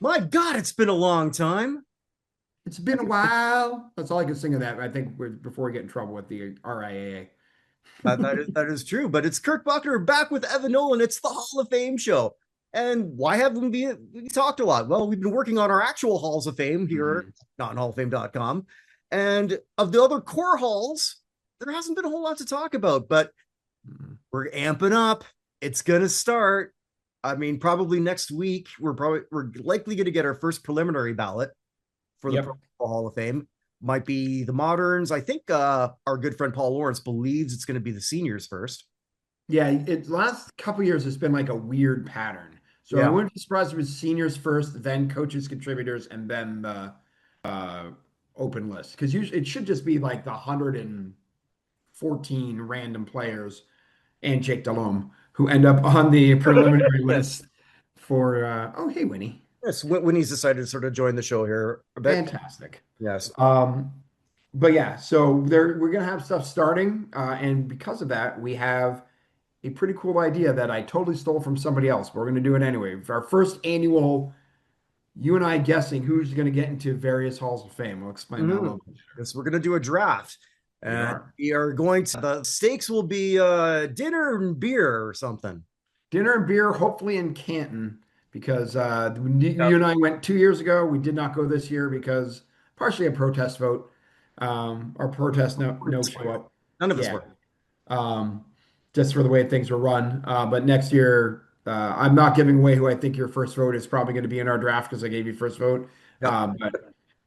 My God, it's been a long time. It's been a while. That's all I can sing of that. I think before we get in trouble with the RIAA. That is true, but it's Kirk Buchner back with Evan Nolan. It's the Hall of Fame show. And why haven't we talked a lot? Well, we've been working on our actual halls of fame here, Mhm. not on halloffame.com. And of the other core halls, there hasn't been a whole lot to talk about, but Mhm. we're amping up. It's gonna start. I mean, probably next week. We're likely gonna get our first preliminary ballot for the Pro Yep. Football Hall of Fame. Might be the moderns. I think our good friend Paul Lawrence believes it's going to be the seniors first. Yeah, it last couple years it's been like a weird pattern. So I Yeah. wouldn't be surprised if it was seniors first, then coaches, contributors, and then the uh, open list. Because usually it should just be like the 114 random players and Jake Delhomme who end up on the preliminary Yes. list for oh hey Winnie. Yes. When he's decided to sort of join the show here a bit. Fantastic. Yes. Um, but yeah, so there we're gonna have stuff starting, and because of that, we have a pretty cool idea that I totally stole from somebody else, but we're gonna do it anyway. For our first annual, you and I guessing who's gonna get into various halls of fame. We'll explain that a Mm-hmm. little bit later. Yes, we're going to do a draft. We And are. we are going to, the stakes will be dinner and beer or something. Dinner and beer, hopefully in Canton, because Yep. you and I went 2 years ago. We did not go this year because partially a protest vote, or protest no show up. None of us Yeah, were. um, just for the way things were run. But next year, I'm not giving away who I think your first vote is probably going to be in our draft because I gave you first vote. Yep.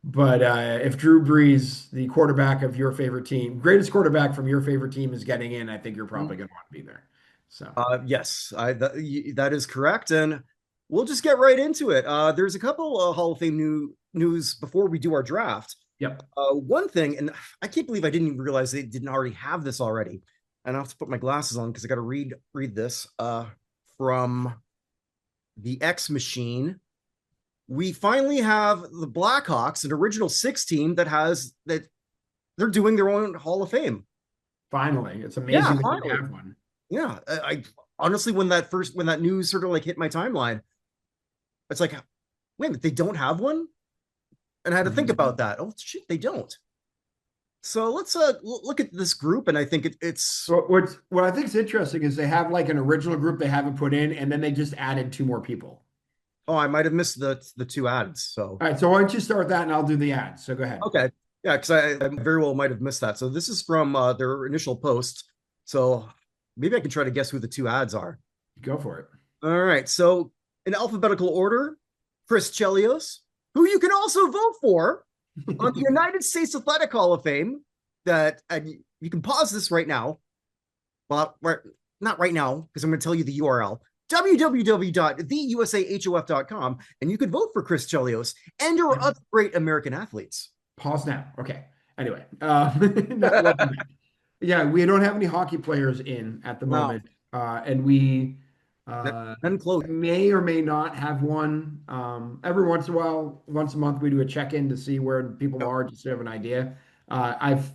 But if Drew Brees, the quarterback of your favorite team, greatest quarterback from your favorite team, is getting in, I think you're probably going to want to be there. So. Yes, that is correct, and we'll just get right into it. There's a couple of Hall of Fame news before we do our draft. Yep. One thing, and I can't believe I didn't even realize they didn't already have this already. And I have to put my glasses on because I got to read this from the X Machine. We finally have the Blackhawks, an original six team that they're doing their own Hall of Fame. Finally, it's Yeah, amazing that we finally. have one. Yeah, I honestly, when that news sort of like hit my timeline, it's like, wait a minute, they don't have one, and I had to think Mhm. about that. Oh shit, they don't. So let's look at this group, and I think it's What I think is interesting is they have like an original group they haven't put in, and then they just added two more people. oh, I might have missed the two ads. So All right, so why don't you start that, and I'll do the ads. So go ahead. okay, yeah, because I very well might have missed that. So this is from their initial post. So maybe I can try to guess who the two ads are. Go for it. All right, so in alphabetical order, Chris Chelios, who you can also vote for on the United States Athletic Hall of Fame. That and you can pause this right now. Well, not right now because I'm going to tell you the URL www.theusahof.com, and you can vote for Chris Chelios and your other great American athletes. Pause now. Okay. Anyway, welcome back. Yeah, we don't have any hockey players in at the Now, moment, and we uh, then close. may or may not have one. Every once in a while, once a month, we do a check-in to see where people are, just to have an idea. I've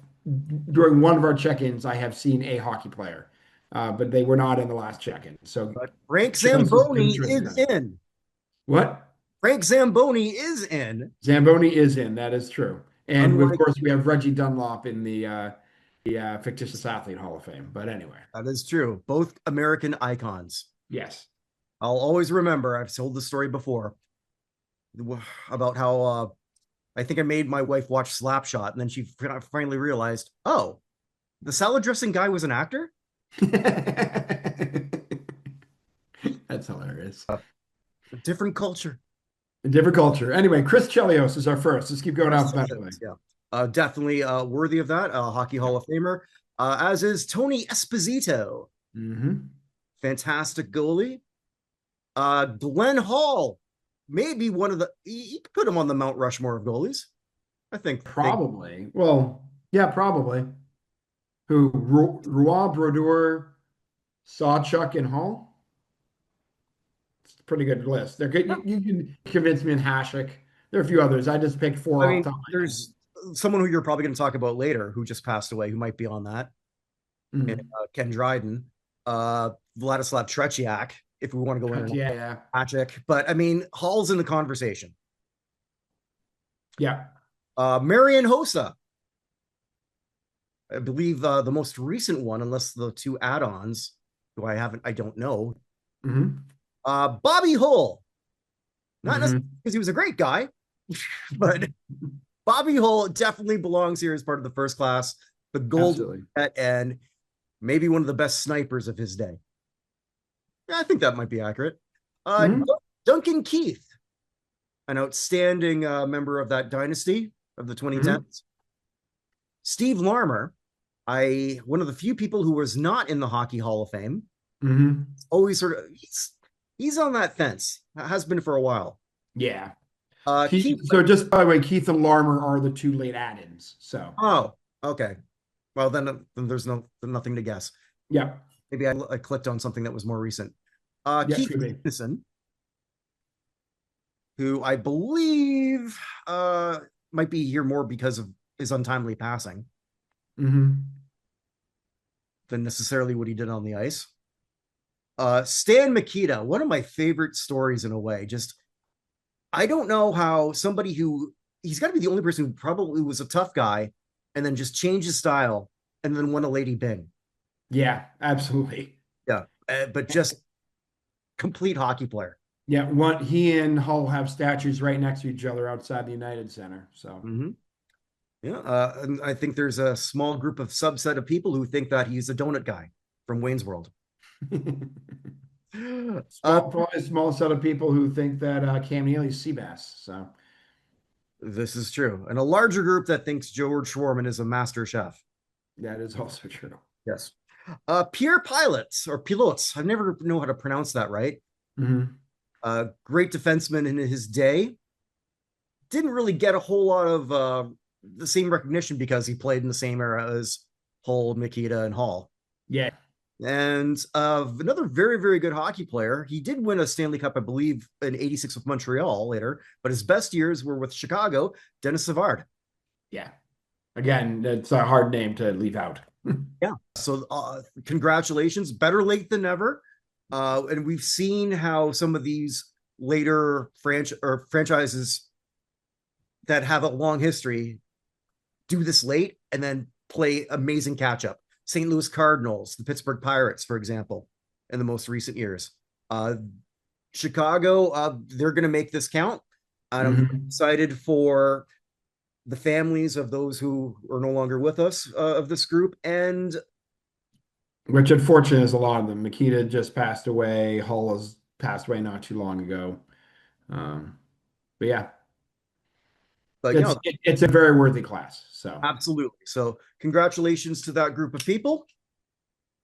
during one of our check-ins, I have seen a hockey player, but they were not in the last check-in. So But Frank chances good Zamboni choice is again. in. What? Frank Zamboni is in. Zamboni is in. That is true. And of Unlike course, we have Reggie Dunlop in the fictitious athlete Hall of Fame. But anyway, that is true. Both American icons. yes. I'll always remember. I've told the story before about how I think I made my wife watch Slapshot, and then she finally realized, oh, the salad dressing guy was an actor. That's hilarious. A different culture. A different culture. Anyway, Chris Chelios is our first. Let's keep going alphabetically. Yeah, definitely worthy of that. Hockey Yeah. Hall of Famer, as is Tony Esposito, Hmm. fantastic goalie. Glenn Hall, maybe one of the you could put him on the Mount Rushmore of goalies. I think they Probably. Well, yeah, probably. Who? Roy, Brodeur, Sawchuk, and Hall? It's a pretty good list. They're good. You can convince me in Hashik. There are a few others. I just picked four I off mean, the top of my head. there's someone who you're probably going to talk about later who just passed away who might be on that. And, Mhm. Ken Dryden, Vladislav Tretiak. if we want to go in Yeah. Patrick. But I mean, Hall's in the conversation. Yeah. Marian Hossa, I believe the most recent one, unless the two add-ons, who I don't know. Mm-hmm. Bobby Hull, not necessarily Mm-hmm. because he was a great guy, but Bobby Hull definitely belongs here as part of the first class, the gold Absolutely. and maybe one of the best snipers of his day. Yeah, I think that might be accurate. Mm-hmm. Duncan Keith, an outstanding member of that dynasty of the 2010s. Mm-hmm. Steve Larmer, one of the few people who was not in the Hockey Hall of Fame. Mm-hmm. Always sort of he's on that fence. Has been for a while. Yeah. Keith. So just by the way, Keith and Larmer are the two late add-ins. So Oh, okay. Well, then there's nothing to guess. yeah. Maybe I clicked on something that was more recent. Yeah, Keith could be. Peterson, who I believe might be here more because of his untimely passing Mm-hmm. than necessarily what he did on the ice. Stan Mikita, one of my favorite stories in a way. Just I don't know how somebody who he's got to be the only person who probably was a tough guy and then just changed his style and then won a Lady Byng. Yeah, absolutely. Yeah, but just complete hockey player. Yeah, he and Hull have statues right next to each other outside the United Center. So Yeah, and I think there's a small group of subset of people who think that he's a donut guy from Wayne's World. probably a small set of people who think that Cam Neely's Seabass. So This is true, and a larger group that thinks George Schwarman is a master chef. that is also true. Yes. Pierre Pilots or Pilots. I never know how to pronounce that right. Mm-hmm. Great defenseman in his day. Didn't really get a whole lot of the same recognition because he played in the same era as Hull, Mikita, and Hall. Yeah. And another very, very good hockey player. He did win a Stanley Cup, I believe, in '86 with Montreal later, but his best years were with Chicago, Dennis Savard. Yeah. Again, it's a hard name to leave out. Yeah. So congratulations. Better late than never. And we've seen how some of these later franchises that have a long history do this late and then play amazing catch up. St. Louis Cardinals, the Pittsburgh Pirates, for example, in the most recent years. Chicago, they're going to make this count. I'm excited for the families of those who are no longer with us of this group. And which unfortunately is a lot of them. Mikita just passed away. Hull has passed away not too long ago. But yeah, but it's a very worthy class. So absolutely. So congratulations to that group of people.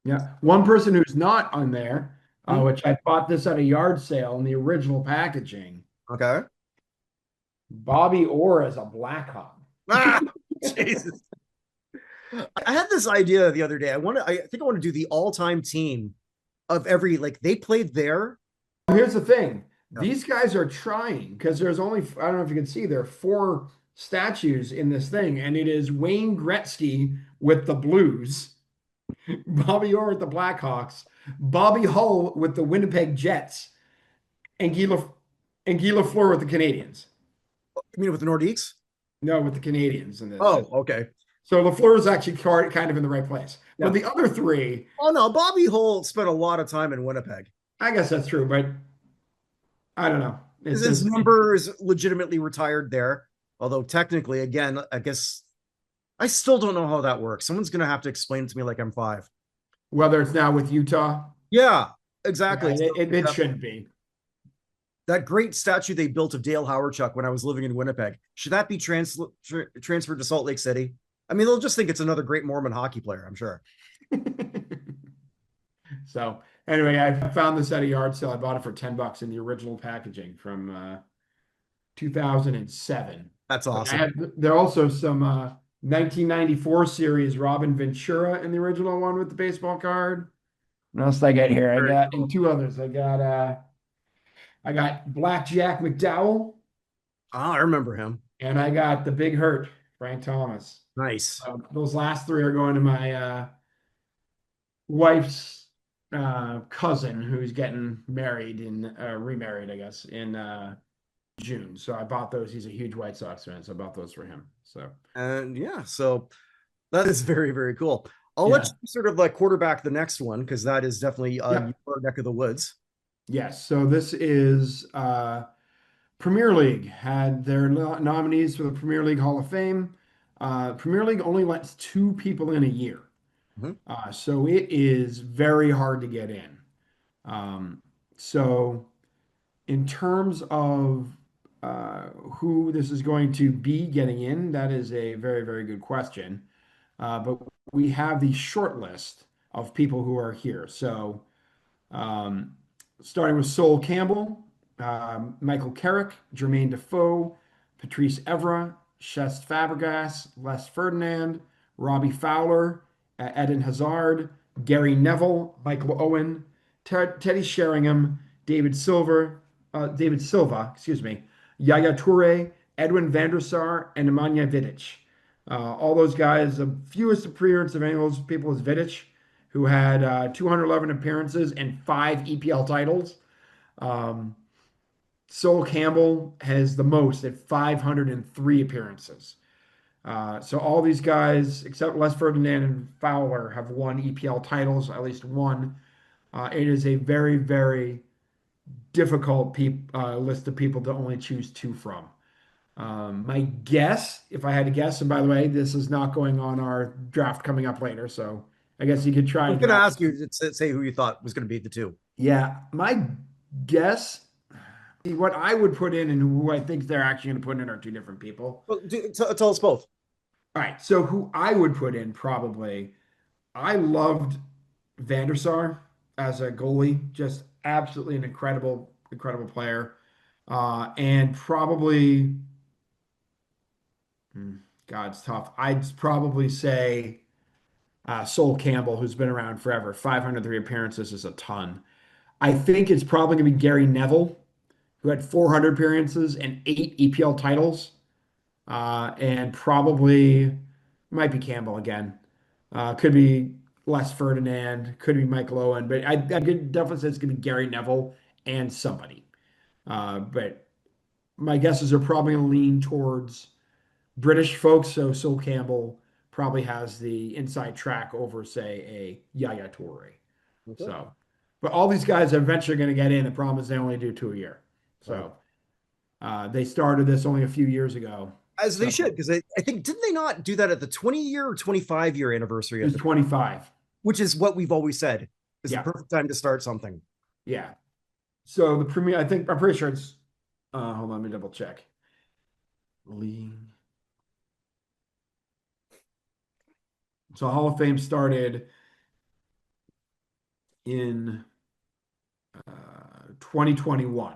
Yeah. One person who's not on there, which I bought this at a yard sale in the original packaging. Okay. Bobby Orr as a Blackhawk. Jesus. I had this idea the other day. I think I want to do the all-time team of every, like, they played there. Here's the thing. These guys are trying because there's only, I don't know if you can see, there are 4 statues in this thing, and it is Wayne Gretzky with the Blues, Bobby Orr with the Blackhawks, Bobby Hull with the Winnipeg Jets, and Guy Lafleur with the Canadiens. You mean with the Nordiques? No, with the Canadiens in this. Oh, okay. So Lafleur is actually kind of in the right place. Yeah. But the other 3. Oh, no. Bobby Hull spent a lot of time in Winnipeg. I guess that's true, but I don't know. His number is legitimately retired there. Although technically, again, I guess I still don't know how that works. Someone's going to have to explain it to me like I'm 5. Whether it's now with Utah. Yeah, exactly. Yeah, it shouldn't be. That great statue they built of Dale Hawerchuk when I was living in Winnipeg, should that be transferred to Salt Lake City? I mean, they'll just think it's another great Mormon hockey player, I'm sure. So anyway, I found this at a yard sale. I bought it for $10 in the original packaging from 2007. That's awesome. There are also some 1994 series Robin Ventura in the original one with the baseball card. What else did I get here? I got and 2 others. I got Blackjack McDowell. Oh, I remember him. And I got the Big Hurt, Frank Thomas. Nice. Those last 3 are going to my wife's cousin who's getting married in remarried, I guess, in June. So I bought those. He's a huge White Sox fan, so I bought those for him. So And yeah, so that is very, very cool. I'll let yeah, you sort of like quarterback the next one because that is definitely yep, your neck of the woods. yes. So this is Premier League had their nominees for the Premier League Hall of Fame. Premier League only lets two people in a year, Mhm. so it is very hard to get in. So in terms of who this is going to be getting in, that is a very, very good question. But we have the short list of people who are here. So um, starting with Sol Campbell, Michael Carrick, Jermaine Defoe, Patrice Evra, Cesc Fabregas, Les Ferdinand, Robbie Fowler, Eden Hazard, Gary Neville, Michael Owen, Teddy Sheringham, David Silva, excuse me, Yaya Toure, Edwin van der Sar, and Nemanja Vidic. All those guys, the fewest appearance of any of those people is Vidic, who had 211 appearances and five EPL titles. Um, Sol Campbell has the most at 503 appearances. So all these guys, except Les Ferdinand and Fowler, have won EPL titles, at least one. It is a very, very difficult list of people to only choose two from. My guess, if I had to guess, and by the way, this is not going on our draft coming up later, so I guess you could try I was and going to draft. ask you to say who you thought was going to be the two. Yeah, my guess, what I would put in and who I think they're actually going to put in are two different people. Well, tell us both. All right, so who I would put in probably, I loved Van der Sar as a goalie, just absolutely an incredible, incredible player. And probably, God, it's tough. I'd probably say Sol Campbell, who's been around forever. 503 appearances is a ton. I think it's probably going to be Gary Neville, who had 400 appearances and eight EPL titles, and probably might be Campbell again. Could be Les Ferdinand, could be Michael Owen, but I could definitely say it's going to be Gary Neville and somebody. But my guesses are probably going to lean towards British folks. So Sol Campbell probably has the inside track over, say, a Yaya Toure. Okay. So, but all these guys are eventually going to get in. The problem is they only do two a year. Right. So they started this only a few years ago. As they So should, because I think, didn't they not do that at the 20-year or 25-year anniversary it of was the, 25. which is what we've always said is the Yeah. perfect time to start something. Yeah. So the premier, I think, I'm pretty sure it's, hold on, let me double check. League. So Hall of Fame started in 2021.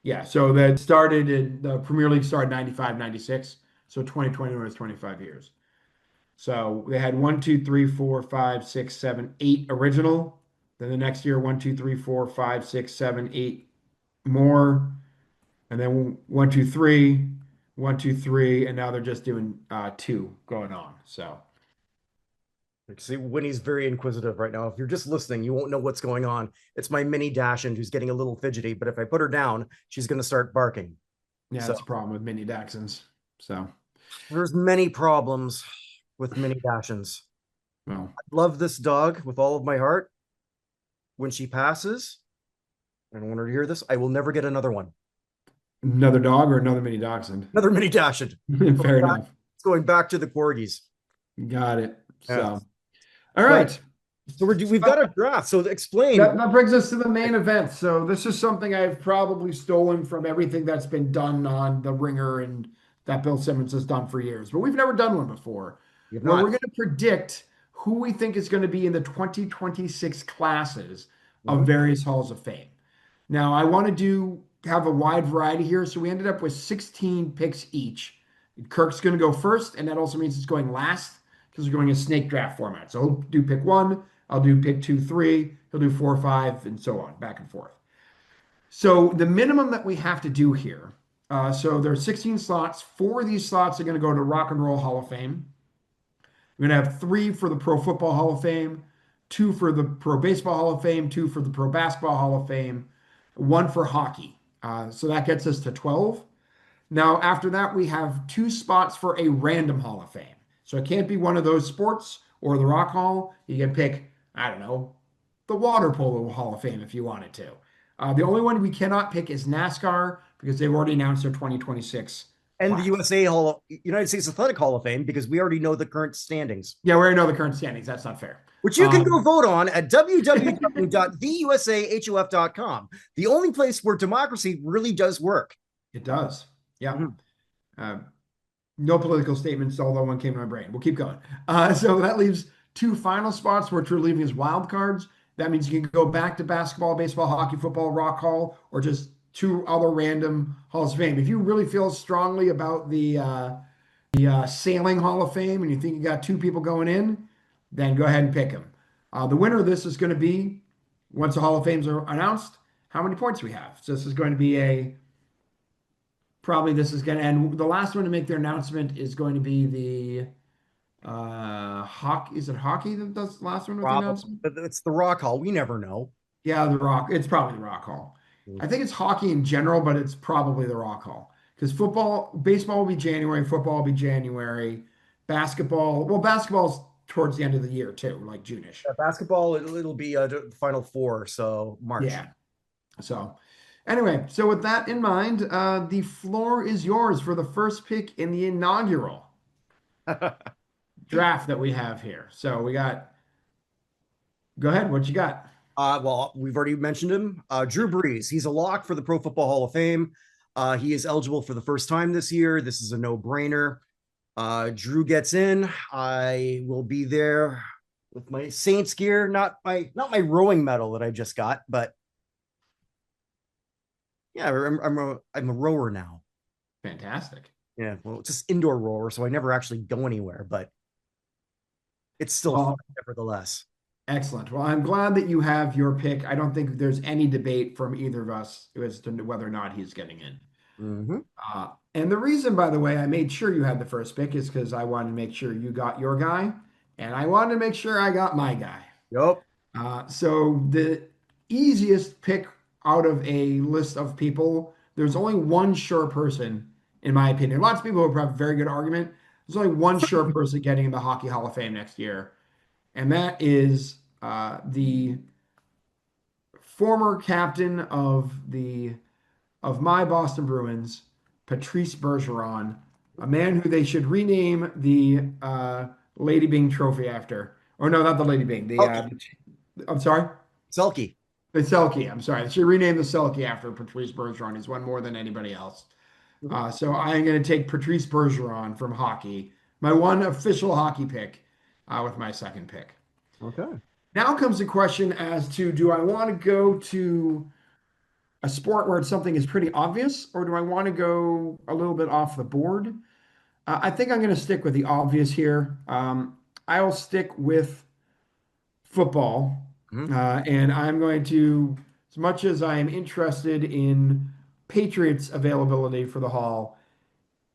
Yeah, so that started in the Premier League started 95, 96. So 2021 was 25 years. So they had one, two, three, four, five, six, seven, eight original. Then the next year, one, two, three, four, five, six, seven, eight more. And then one, two, three, one, two, three. And now they're just doing two going on. So Like, see, Winnie's very inquisitive right now. If you're just listening, you won't know what's going on. It's my mini dachshund who's getting a little fidgety, but if I put her down, she's going to start barking. yeah, So that's a problem with mini Dachshunds. So, there's many problems with mini dachshunds. well, Love this dog with all of my heart. When she passes, I don't want her to hear this. I will never get another one. another dog or another mini Dachshund. Another mini dachshund. Fair enough. It's going back to the corgis. Got it. Yeah. So, all But right. so we've got a draft. So explain. That brings us to the main event. So this is something I've probably stolen from everything that's been done on The Ringer and that Bill Simmons has done for years, but we've never done one before, You've where we're not. going to predict who we think is going to be in the 2026 classes of Mhm. various halls of fame. Now, I want to have a wide variety here, so we ended up with 16 picks each. Kirk's going to go first, and that also means it's going last because we're going a snake draft format. So he'll do pick one, I'll do pick two, three, he'll do four, five, and so on, back and forth. So the minimum that we have to do here, so there are 16 slots. Four of these slots are going to go to Rock and Roll Hall of Fame. We're going to have three for the Pro Football Hall of Fame, two for the Pro Baseball Hall of Fame, two for the Pro Basketball Hall of Fame, one for hockey. So that gets us to 12. Now, after that, we have two spots for a random Hall of Fame. So it can't be one of those sports or the Rock Hall. You can pick, I don't know, the Water Polo Hall of Fame if you wanted to. The only one we cannot pick is NASCAR because they've already announced their 2026 And the class. United States Athletic Hall of Fame, because we already know the current standings, Yeah, we already know the current standings. That's not fair. which you can go vote on at www.theusahof.com. The only place where democracy really does work. It does. Yeah. Mhm. Uh, no political statements, although one came to my brain. We'll keep going. So that leaves two final spots, which we're leaving as wild cards. That means you can go back to basketball, baseball, hockey, football, rock hall, or just two other random halls of fame. If you really feel strongly about the sailing hall of fame and you think you got two people going in, then go ahead and pick them. The winner of this is going to be, once the hall of fames are announced, how many points we have. So this is going to be probably this is going to, and the last one to make their announcement is going to be the hockey. Is it hockey that does the last one with the Probably, announcement? but it's the Rock Hall. We never know. Yeah, the Rock. It's probably the Rock Hall. I think it's hockey in general, but it's probably the Rock Hall because baseball will be January, football will be January, basketball's towards the end of the year too, like June-ish. Basketball, it'll be the Final Four, so March. Yeah. So, anyway, so with that in mind, the floor is yours for the first pick in the inaugural draft that we have here. So we got. Go ahead. What you got? Well, we've already mentioned him. Drew Brees. He's a lock for the Pro Football Hall of Fame. He is eligible for the first time this year. This is a no-brainer. Drew gets in. I will be there with my Saints gear, not my rowing medal that I just got, but yeah, I'm a rower now. Fantastic. Yeah, well, it's just indoor rower, so I never actually go anywhere, but it's still fun nevertheless. Excellent. Well, I'm glad that you have your pick. I don't think there's any debate from either of us as to whether or not he's getting in. Mm-hmm. And the reason, by the way, I made sure you had the first pick is because I wanted to make sure you got your guy, and I wanted to make sure I got my guy. Yep. So the easiest pick out of a list of people, there's only one sure person, in my opinion. Lots of people who have a very good argument. There's only one sure person getting in the Hockey Hall of Fame next year, and that is the former captain of my Boston Bruins, Patrice Bergeron, a man who they should rename the Lady Byng Trophy after. Or no, not the Lady Byng. I'm sorry, Selkie. the Selkie. I'm sorry. They should rename the Selkie after Patrice Bergeron. He's won more than anybody else. So I'm going to take Patrice Bergeron from hockey, my one official hockey pick, with my second pick. Okay. Now comes the question as to do I want to go to a sport where something is pretty obvious, or do I want to go a little bit off the board? I think I'm going to stick with the obvious here. I'll stick with football, Mhm. and I'm going to, as much as I am interested in Patriots availability for the Hall,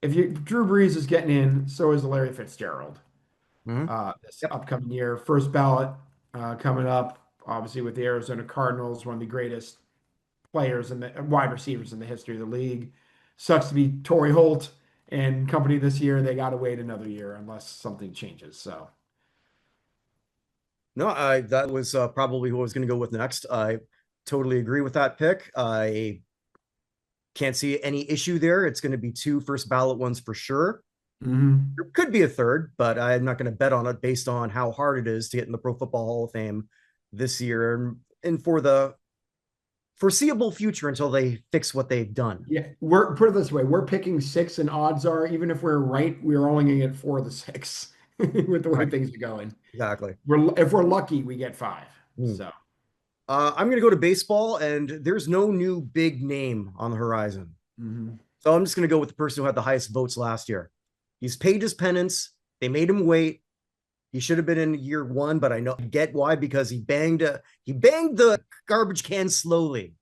if Drew Brees is getting in, so is Larry Fitzgerald. Mhm. This Yep. upcoming year, first ballot coming up, obviously with the Arizona Cardinals, one of the greatest players and the wide receivers in the history of the league. Sucks to be Torrey Holt and company this year. They got to wait another year unless something changes. So, No, that was probably who I was going to go with next. I totally agree with that pick. I can't see any issue there. It's going to be two first ballot ones for sure. mhm. There could be a third, but I'm not going to bet on it based on how hard it is to get in the Pro Football Hall of Fame this year and for the foreseeable future until they fix what they've done. Yeah, we're put it this way: we're picking six, and odds are, even if we're right, we're only going to get four of the six with the way Right. things are going. Exactly. If we're lucky, we get five. Hmm. So, I'm going to go to baseball, and there's no new big name on the horizon. mhm. So I'm just going to go with the person who had the highest votes last year. He's paid his penance. They made him wait. He should have been in year one, but I get why, because he banged the garbage can slowly.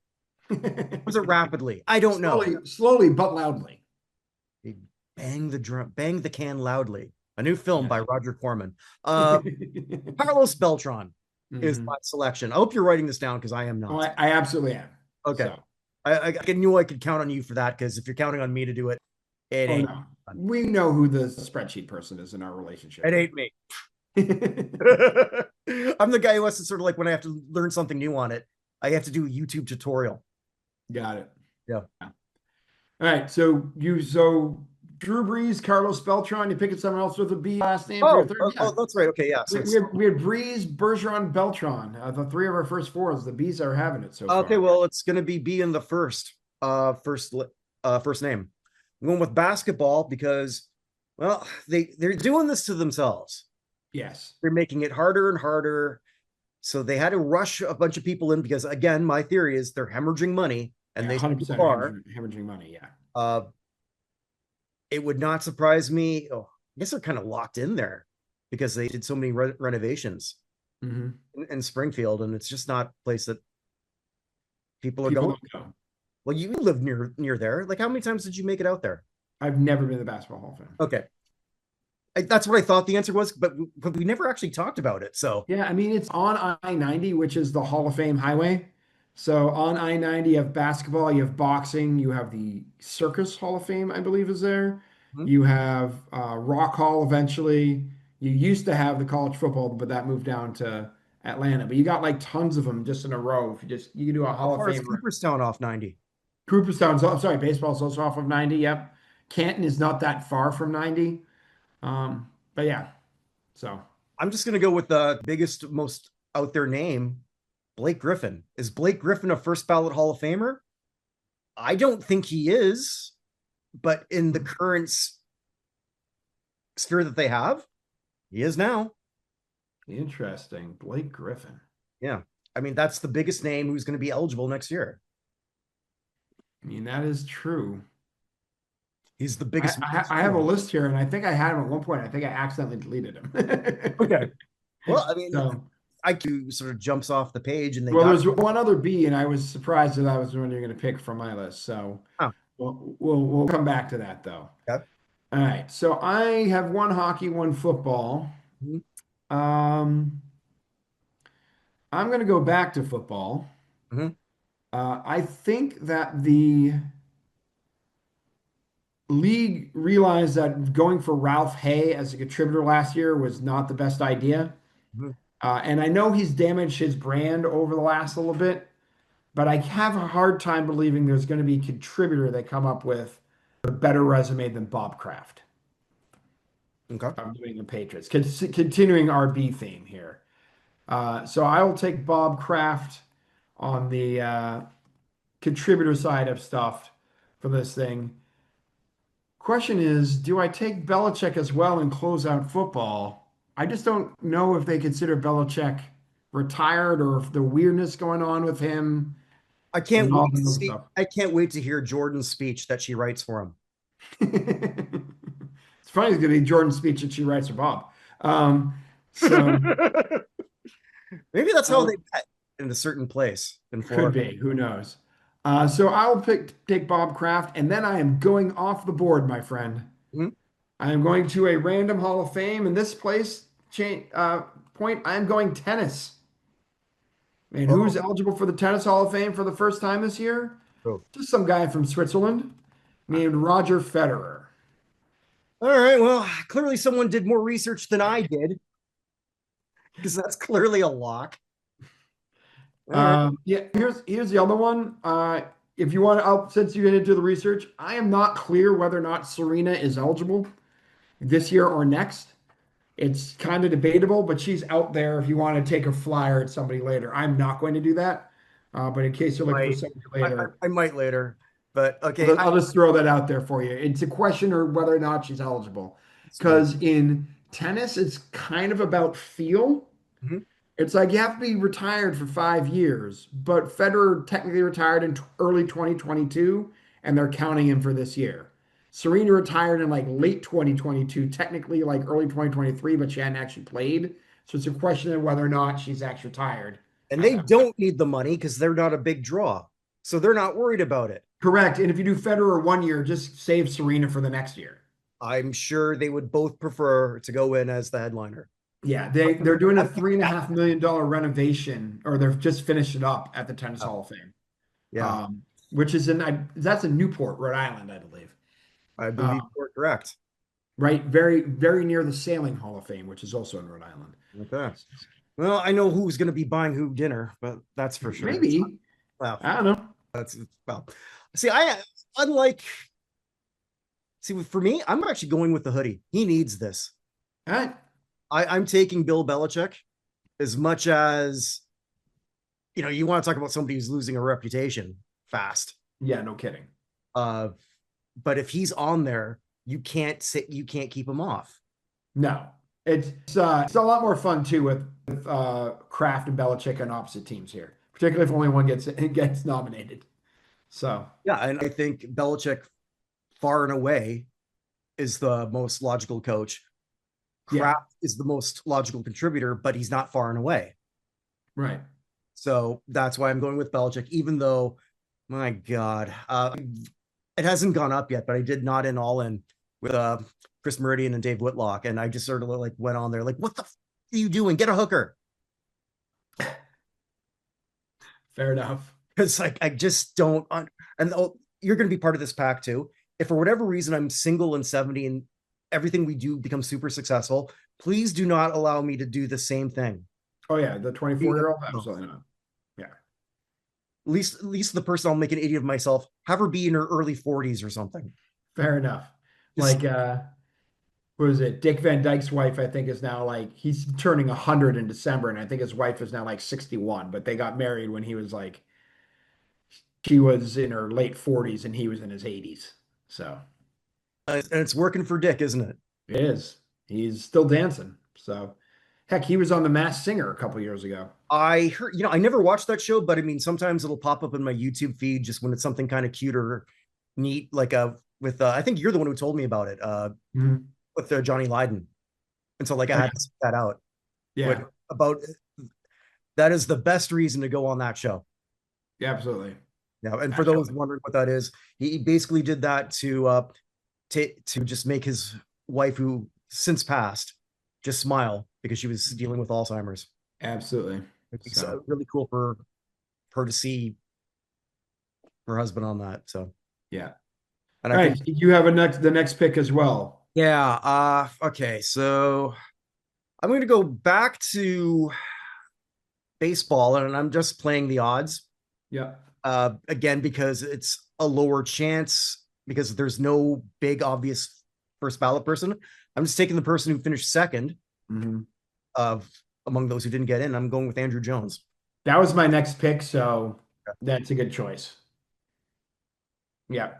Was it rapidly? I don't know. Slowly but loudly. He banged the can loudly. A new film by Yes. Roger Corman. Carlos Beltran. is my selection. I hope you're writing this down because I am Oh, not. I absolutely am. Okay. So, I knew I could count on you for that because if you're counting on me to do it, it oh ain't no, fun. we know who the spreadsheet person is in our relationship It here. ain't me. I'm the guy who has to sort of like when I have to learn something new on it, I have to do a YouTube tutorial. Got it. Yeah. All right. So Drew Brees, Carlos Beltran. You picking someone else with a B last name for your third? Yeah. That's right. Okay, yeah. So We had Brees, Bergeron, Beltran. The three of our first fours. The Bs are having it so okay. far. Well, it's going to be B in the first name. I'm going with basketball because, well, they're doing this to themselves. Yes. They're making it harder and harder. So they had to rush a bunch of people in because, again, my theory is they're hemorrhaging money, and Yeah, they 100% are. hemorrhaging money. Yeah. It would not surprise me. Oh, I guess they're kind of locked in there because they did so many renovations in Springfield, and it's just not a place that people are going. Go. Well, you live near there. Like, how many times did you make it out there? I've never been to the Basketball Hall of Fame. Okay, that's what I thought the answer was, but we never actually talked about it. So yeah, I mean it's on I-90, which is the Hall of Fame highway. So on I-90, you have basketball, you have boxing, you have the Circus Hall of Fame, I believe, is there. You have Rock Hall eventually. You used to have the college football, but that moved down to Atlanta. But you got like tons of them just in a row. If you can do a how Hall of far is Fame. Cooperstown off 90? Cooperstown's, I'm sorry, baseball's also off of 90. Yep. Canton is not that far from 90. But yeah, so I'm just gonna go with the biggest, most out there name, Blake Griffin. Is Blake Griffin a first ballot Hall of Famer? I don't think he is, but in the current sphere that they have, he is now. interesting. Blake Griffin. Yeah. I mean, that's the biggest name who's going to be eligible next year. I mean, that is true. He's the biggest. I have a list here, and I think I had him at one point. I think I accidentally deleted him. Okay. Well, I mean, So, IQ sort of jumps off the page, and there's one other B, and I was surprised that was the one you're going to pick from my list. So, we'll come back to that though. Okay. All right. So I have one hockey, one football. I'm going to go back to football. I think that the league realized that going for Ralph Hay as a contributor last year was not the best idea. And I know he's damaged his brand over the last little bit, but I have a hard time believing there's going to be a contributor that come up with a better resume than Bob Kraft. Okay. Of New England Patriots. Continuing our B theme here. So I will take Bob Kraft on the contributor side of stuff for this thing. Question is, do I take Belichick as well and close out football? I just don't know if they consider Belichick retired or if the weirdness going on with him. I can't wait to see. I can't wait to hear Jordan's speech that she writes for him. It's funny, it's going to be Jordan's speech that she writes for Bob. So maybe that's how they met in a certain place in Florida. Could be. Who knows? So I'll take Bob Kraft, and then I am going off the board, my friend. I am going to a random Hall of Fame. In this point, I'm going tennis. And who's eligible for the Tennis Hall of Fame for the first time this year? Just some guy from Switzerland named Roger Federer. All right. Well, clearly someone did more research than I did, because that's clearly a lock. Yeah, here's the other one. If you want, since you didn't do the research, I am not clear whether or not Serena is eligible this year or next. It's kind of debatable, but she's out there if you want to take a flyer at somebody later. I'm not going to do that. But in case you're looking for somebody later. I might later. But okay. I'll just throw that out there for you. It's a question of whether or not she's eligible. Because in tennis, it's kind of about feel. It's like you have to be retired for 5 years, but Federer technically retired in early 2022, and they're counting him for this year. Serena retired in like late 2022, technically like early 2023, but she hadn't actually played. So it's a question of whether or not she's actually retired. And they don't need the money because they're not a big draw. So they're not worried about it. Correct. And if you do Federer 1 year, just save Serena for the next year. I'm sure they would both prefer to go in as the headliner. Yeah, they're doing a $3.5 million renovation, or they've just finished it up at the Tennis Hall of Fame. Yeah, Which is that's in Newport, Rhode Island, I believe. I Uh, believe you're correct. right, very, very near the Sailing Hall of Fame, which is also in Rhode Island. Okay. Well, I know who's going to be buying who dinner, but that's for sure. Maybe. Well, I don't know. that's well. See, I unlike see for me, I'm actually going with the hoodie. He needs this. All right. I'm taking Bill Belichick as much as you want to talk about somebody who's losing a reputation fast. Yeah, no kidding. Uh, but if he's on there, you can't keep him off. No. It's a lot more fun too with Kraft and Belichick on opposite teams here, particularly if only one gets nominated. So Yeah, and I think Belichick far and away is the most logical coach. yeah, Kraft is the most logical contributor, but he's not far and away. right. So that's why I'm going with Belichick, even though, my God, it hasn't gone up yet, but I did not in all in with Chris Meridian and Dave Whitlock. And I just sort of like went on there, like, what the are you doing? Get a hooker. Fair enough. Because like I just don't and you're gonna be part of this pack too. If for whatever reason I'm single and 70 and everything we do becomes super successful, please do not allow me to do the same thing. Oh yeah, the 24-year-old, absolutely not. Yeah. At least the person I'll make an idiot of myself, have her be in her early 40s or something. Fair enough. Just, Like what was it? Dick Van Dyke's wife, I think, is now like he's turning 100 in December, and I think his wife is now like 61, but they got married when he was like she was in her late 40s and he was in his 80s. So and it's working for Dick, isn't it? it is. He's still dancing. So heck, he was on The Masked Singer a couple years ago. I heard, I never watched that show, but I mean, sometimes it'll pop up in my YouTube feed just when it's something kind of cute or neat, like with I think you're the one who told me about it, Mhm. with Johnny Lydon, and so like I Oh, had yeah. to check that out. Yeah, But about that is the best reason to go on that show. yeah, absolutely. Now, and for those Absolutely. wondering what that is, he basically did that to just make his wife, who since passed, just smile because she was dealing with Alzheimer's. Absolutely. It's So really cool for her to see her husband on that. So, yeah. and All I right. think, You have the next pick as well. yeah. Okay. So I'm going to go back to baseball, and I'm just playing the odds. Yeah. Again, because it's a lower chance because there's no big obvious first ballot person. I'm just taking the person who finished second Mhm. of among those who didn't get in. I'm going with Andrew Jones. That was my next pick, so that's a good choice. Yeah.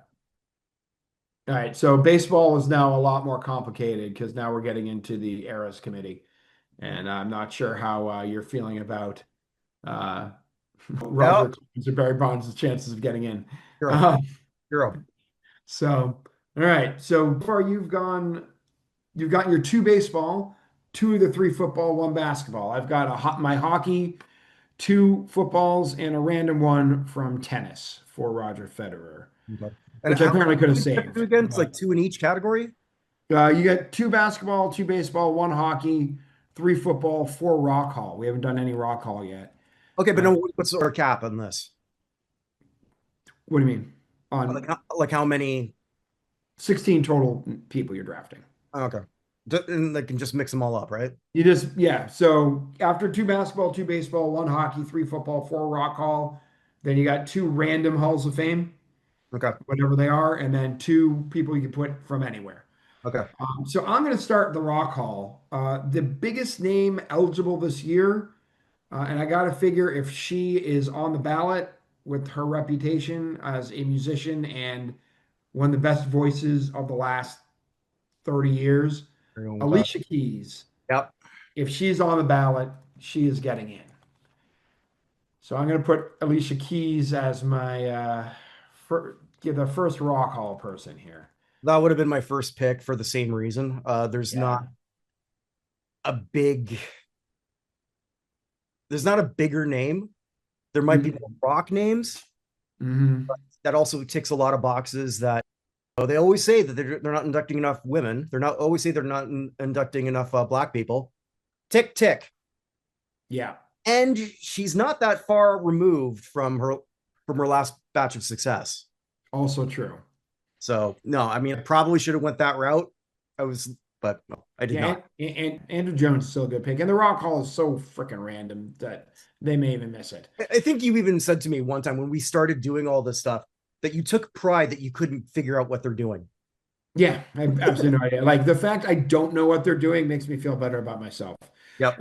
All right. So baseball is now a lot more complicated because now we're getting into the Eras Committee, and I'm not sure how you're feeling about uh, Yeah, Roger Clemens or Barry Bonds' chances of getting in. hero, Um, hero. so, all right. So far, you've got your two baseball, two of the three football, one basketball. I've got my hockey, two footballs, and a random one from tennis for Roger Federer, Okay. And which I how apparently could have do saved. again? It's But like two in each category. you get two basketball, two baseball, one hockey, three football, four rock hall. We haven't done any rock hall yet. Okay, but Uh, no, what's our cap on this? what do you mean? On Like how many? 16 total people you're drafting. Okay, and they can just mix them all up, right? You just, yeah. So after two basketball, two baseball, one hockey, three football, four rock hall, then you got two random halls of fame, Okay, whatever they are, and then two people you can put from anywhere. okay. So I'm going to start the rock hall. The biggest name eligible this year, and I got to figure if she is on the ballot with her reputation as a musician and one of the best voices of the last 30 years, We're going with that. Alicia Keys. Yep. If she's on the ballot, she is getting in. So I'm going to put Alicia Keys as my the first Rock Hall person here. That would have been my first pick for the same reason. Yeah. A big, there's not a bigger name. There might be more Mm-hmm. rock names Mm-hmm. that also ticks a lot of boxes that they always say that they're not inducting enough women. They're not always say they're not inducting enough black people. tick tick. Yeah, And she's not that far removed from her last batch of success. also true. So no, I mean I probably should have went that route. I was, but no, I did Yeah, not. and Andrew Jones is still a good pick. And the Rock Hall is so freaking random that they may even miss it. I think you even said to me one time when we started doing all this stuff that you took pride that you couldn't figure out what they're doing. Yeah, I have absolutely no idea. Like the fact I don't know what they're doing makes me feel better about myself. Yep.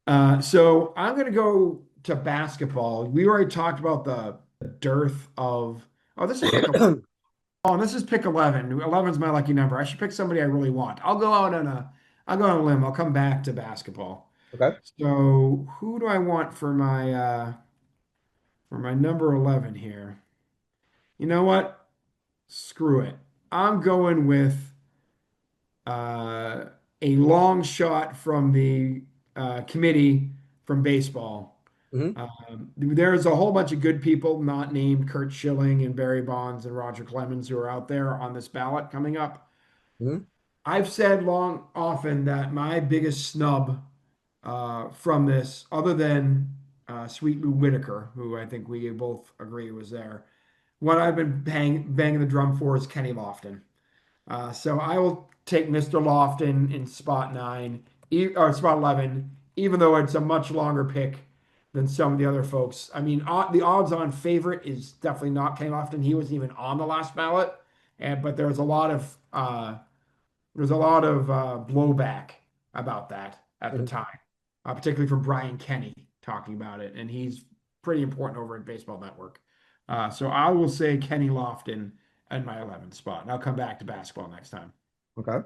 Um, so I'm going to go to basketball. We already talked about the dearth of. Oh, this is pick 11. Oh, this is pick 11. 11 is my lucky number. I should pick somebody I really want. I'll go on a limb. I'll come back to basketball. Okay. So who do I want for my number 11 here? You know what? Screw it. I'm going with uh, a long shot from the committee from baseball. Hmm. There's a whole bunch of good people not named Kurt Schilling and Barry Bonds and Roger Clemens who are out there on this ballot coming up. Hmm. I've said long often that my biggest snub from this, other than Sweet Lou Whitaker, who I think we both agree was there, what I've been banging the drum for is Kenny Lofton. So I will take Mr. Lofton in spot nine, or spot 11, even though it's a much longer pick than some of the other folks. I mean, the odds-on favorite is definitely not Kenny Lofton. He wasn't even on the last ballot, but there's a lot of blowback about that at the Hmm. time, particularly from Brian Kenny talking about it, and he's pretty important over at Baseball Network. So I will say Kenny Lofton in my 11th spot, and I'll come back to basketball next time. Okay.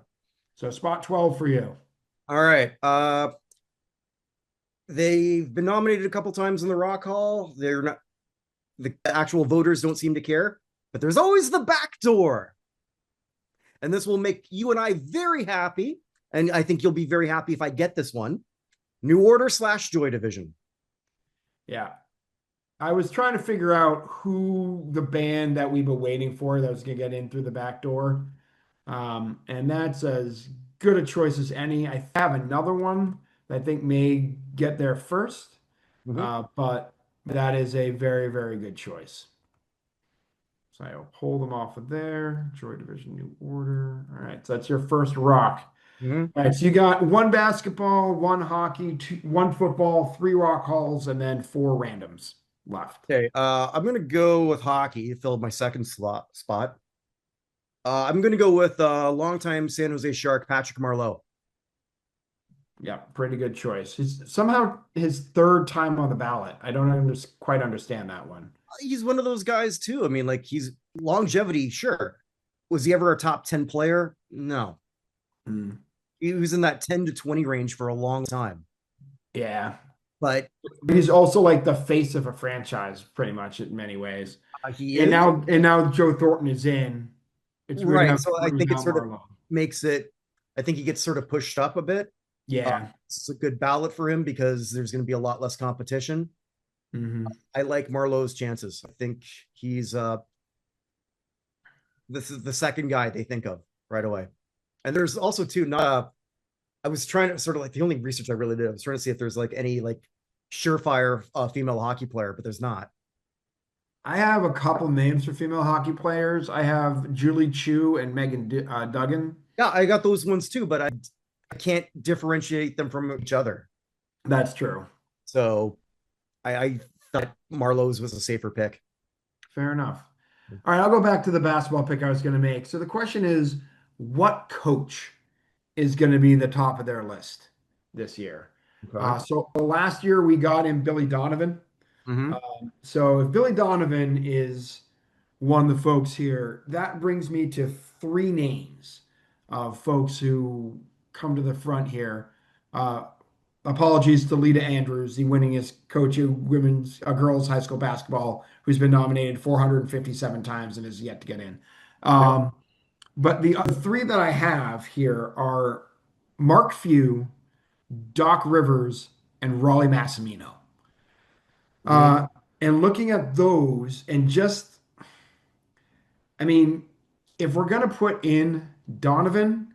So spot 12 for you. All right. They've been nominated a couple times in the Rock Hall. They're not the actual voters don't seem to care, but there's always the back door. And this will make you and I very happy. And I think you'll be very happy if I get this one. New Order / Joy Division. Yeah. I was trying to figure out who the band that we've been waiting for that was going to get in through the back door. And that's as good a choice as any. I have another one that I think may get there first, Mm-hmm. but that is a very, very good choice. So I'll pull them off of there. Joy Division, New Order. All right, so that's your first rock. Mm-hmm. All right, so you got one basketball, one hockey, one football, three rock halls, and then four randoms left. Okay. I'm gonna go with hockey to fill my second spot. I'm gonna go with longtime San Jose Shark Patrick Marleau. Yeah, pretty good choice. He's somehow his third time on the ballot. I don't quite understand that one. He's one of those guys too. I mean, like he's longevity, sure. Was he ever a top 10 player? No. Hmm. He was in that 10 to 20 range for a long time. Yeah, But he's also like the face of a franchise, pretty much in many ways. he And is now Joe Thornton is in. It's weird right. how So I Thornton think it without sort of Marlowe. makes it, I think he gets sort of pushed up a bit. Yeah. It's a good ballot for him because there's going to be a lot less competition. Hmm. I like Marlowe's chances. I think he's this is the second guy they think of right away. And there's also too not I was trying to sort of like the only research I really did. I was trying to see if there's like any like surefire female hockey player, but there's not. I have a couple names for female hockey players. I have Julie Chu and Megan Duggan. Yeah, I got those ones too, but I can't differentiate them from each other. That's true. So I thought Marlowe's was a safer pick. Fair enough. All right, I'll go back to the basketball pick I was going to make. So the question is, what coach is going to be the top of their list this year? Okay. So last year we got in Billy Donovan. Mm-hmm. So if Billy Donovan is one of the folks here, that brings me to three names of folks who come to the front here. Uh, Apologies to Lita Andrews, the winningest coach of girls high school basketball, who's been nominated 457 times and is yet to get in. Yep. But the other three that I have here are Mark Few, Doc Rivers, and Raleigh Massimino. Mm-hmm. Uh, and looking at those and just, I mean, if we're going to put in Donovan,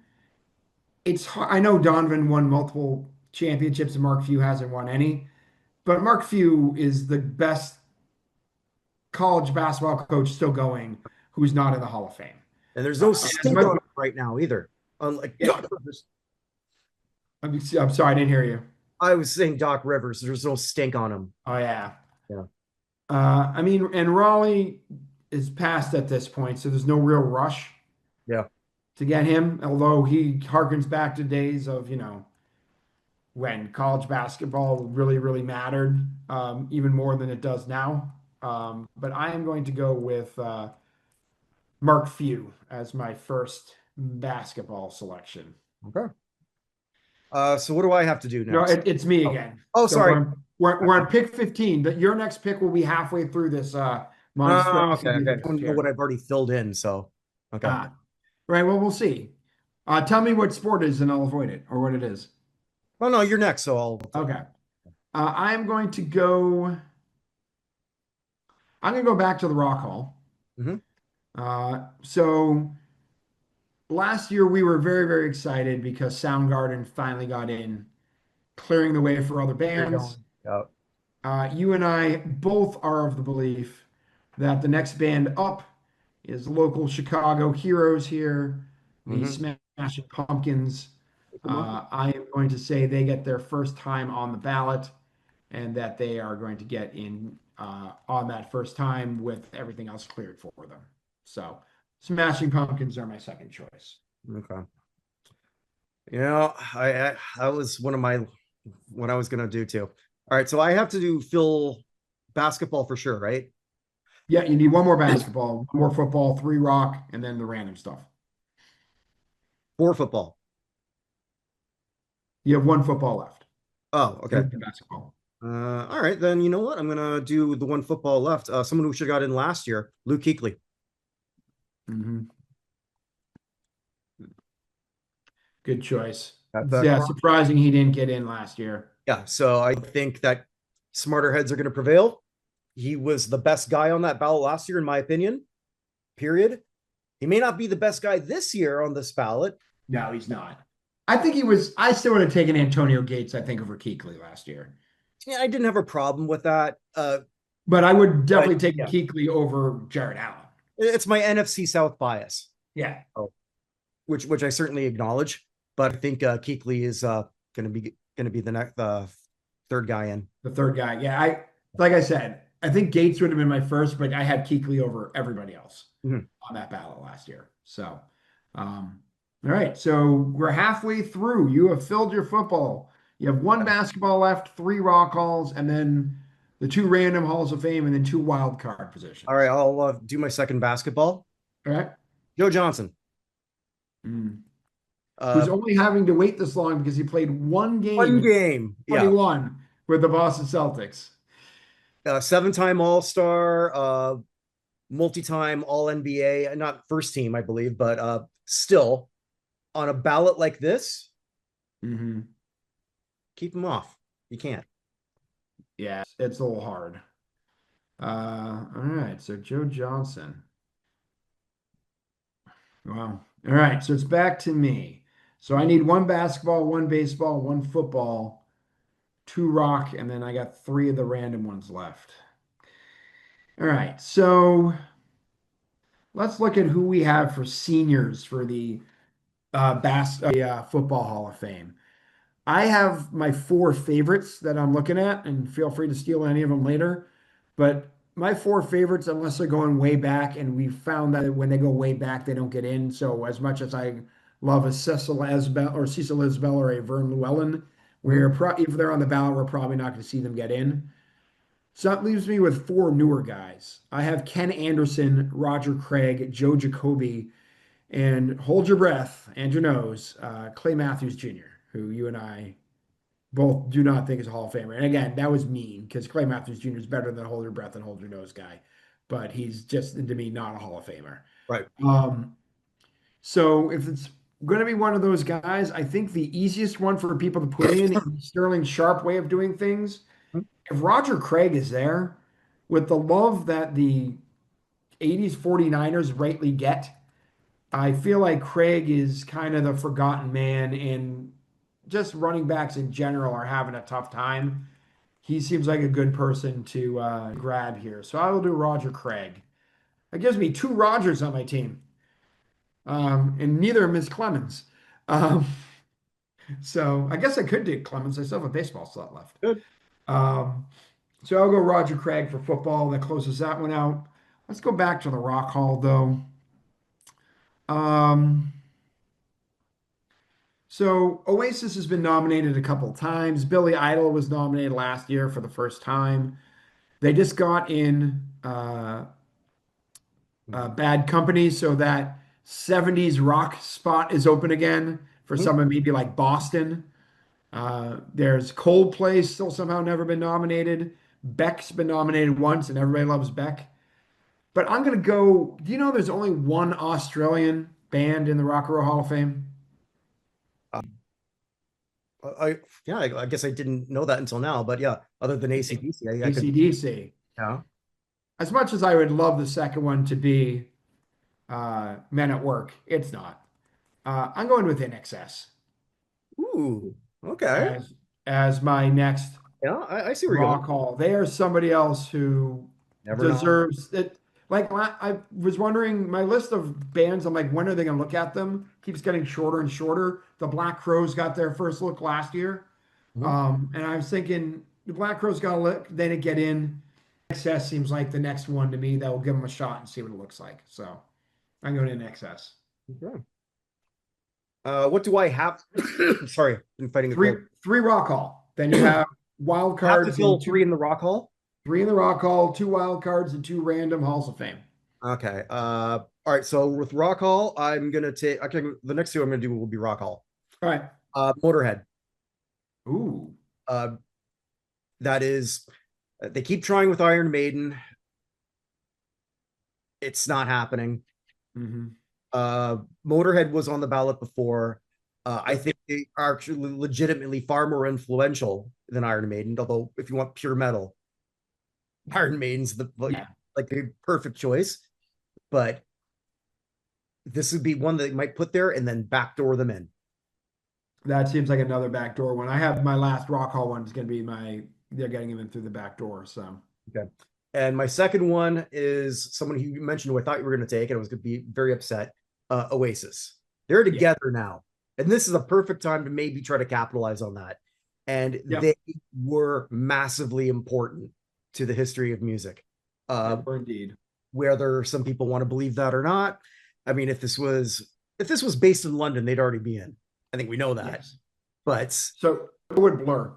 it's hard. I know Donovan won multiple championships and Mark Few hasn't won any. But Mark Few is the best college basketball coach still going who's not in the Hall of Fame. And there's no As stink much, on him right now either. Unlike yeah, Doc Rivers. I'm sorry, I didn't hear you. I was saying Doc Rivers. There's no stink on him. Oh yeah. Yeah. I mean, and Raleigh is past at this point, so there's no real rush Yeah. to get him, although he harkens back to days of, when college basketball really, really mattered, even more than it does now. But I am going to go with Mark Few as my first basketball selection. Okay. So what do I have to do No, next? it's me Oh, again. oh, So sorry. we're on pick 15, but your next pick will be halfway through this Okay. Okay. I list don't know what here. I've already filled in. So, okay. Right, well, we'll see. Tell me what sport it is and I'll avoid it or what it is. Well, no, you're next. So Okay. I'm going to go. I'm going to go back to the Rock Hall. Mhm. So last year we were very, very excited because Soundgarden finally got in, clearing the way for other You're bands. going. Yeah. You and I both are of the belief that the next band up is local Chicago heroes here, the Mm-hmm. Smashing Pumpkins. I am going to say they get their first time on the ballot and that they are going to get in on that first time with everything else cleared for them. So, Smashing Pumpkins are my second choice. Okay. You know, that was one of my what I was gonna do too. All right, so I have to do fill basketball for sure, right? Yeah, you need one more basketball, one more football, three rock, and then the random stuff. For football. You have one football left. Oh, okay. Basketball. All right, then you know what? I'm gonna do the one football left. Someone who should have got in last year, Luke Kuechly. Mm-hmm. Good choice. That's Yeah, surprising he didn't get in last year. yeah. So I think that smarter heads are going to prevail. He was the best guy on that ballot last year, in my opinion. Period. He may not be the best guy this year on this ballot. No, he's not. I think he was. I still would have taken Antonio Gates, I think, over Kuechly last year. Yeah, I didn't have a problem with that. But I would definitely But take yeah, Kuechly over Jared Allen. it's my NFC South bias, Yeah. which I certainly acknowledge. But I think Kuechly is going to be the next third guy in. The third guy. Yeah. Like I said, I think Gates would have been my first, but I had Kuechly over everybody else on that ballot last year. So, all right. So we're halfway through. You have filled your football. You have one basketball left, three rock halls, and then the two random halls of fame, and then two wild card positions. All right, I'll do my second basketball. All right. Joe Johnson. Who's only having to wait this long because he played one game. One game. 21 Yeah. with the Boston Celtics. Seven-time All-Star, multi-time All-NBA, not first team, I believe, but still on a ballot like this, keep him off. You can't. Yeah, it's a little hard. All right, so Joe Johnson. Wow. All right, so it's back to me. So I need one basketball, one baseball, one football, two rock, and then I got three of the random ones left. All right, so let's look at who we have for seniors for the Football Hall of Fame. I have my four favorites that I'm looking at, and feel free to steal any of them later. But my four favorites, unless they're going way back, and we found that when they go way back, they don't get in. So as much as I love a Cecil Isbell or a Vern Llewellyn, if they're on the ballot, we're probably not going to see them get in. So that leaves me with four newer guys. I have Ken Anderson, Roger Craig, Joe Jacoby, and hold your breath and your nose, Clay Matthews Jr., who you and I both do not think is a Hall of Famer. And again, that was mean because Clay Matthews Jr. is better than hold your breath and hold your nose guy, but he's just, to me, not a Hall of Famer. Right. So if it's going to be one of those guys, I think the easiest one for people to put in Sterling Sharp way of doing things. If Roger Craig is there, with the love that the 80s 49ers rightly get, I feel like Craig is kind of the forgotten man, and just running backs in general are having a tough time. He seems like a good person to grab here. So I will do Roger Craig. That gives me two Rogers on my team, and neither of them is Clemens. Um, so I guess I could do Clemens. I still have a baseball slot left. Good. Um, so I'll go Roger Craig for football. That closes that one out. Let's go back to the Rock Hall, though. Um, so Oasis has been nominated a couple times. Billy Idol was nominated last year for the first time. They just got in Bad Company, so that 70s rock spot is open again for Mhm. someone maybe like Boston. There's Coldplay, still somehow never been nominated. Beck's been nominated once, and everybody loves Beck. But I'm gonna go. Do you know there's only one Australian band in the Rock and Roll Hall of Fame? Yeah, I guess I didn't know that until now, but yeah, other than AC/DC, I could, AC/DC. yeah. As much as I would love the second one to be Men at Work, it's not. I'm going with INXS Ooh, okay. as as my next Yeah, I see where you're Rock going. Hall. They are somebody else who Never know. deserves it. Like I was wondering, my list of bands, I'm like, when are they going to look at them? Keeps getting shorter and shorter. The Black Crowes got their first look last year. Mhm. And I was thinking the Black Crowes got a look, they didn't get in. XS seems like the next one to me that will give them a shot and see what it looks like. So I'm going in XS. Okay. What do I have? Sorry, been fighting a Three cold. three Rock Hall. Then you have wild Have to cards fill and three two in the Rock Hall. three in the Rock Hall, two wild cards, and two random Halls of Fame. Okay. All right. So with Rock Hall, I'm gonna take. Okay, the next two I'm gonna do will be Rock Hall. All right. Motorhead. Ooh. Uh, that is. They keep trying with Iron Maiden. It's not happening. Hmm. Motorhead was on the ballot before. I Yep. think they are actually legitimately far more influential than Iron Maiden. Although, if you want pure metal, Iron Maiden's the Yeah. like the perfect choice. But this would be one that they might put there and then backdoor them in. That seems like another backdoor one. I have my last Rock Hall one is going to be they're getting him in through the back door. So, Okay. And my second one is someone who you mentioned who I thought you were going to take, and I was going to be very upset. Oasis. They're yeah. together now. And this is a perfect time to maybe try to capitalize on that. And Yep. they were massively important to the history of music. They Uh, were indeed. Whether some people want to believe that or not. I mean, if this was based in London, they'd already be in. I think we know that. Yes. But So it would Blur.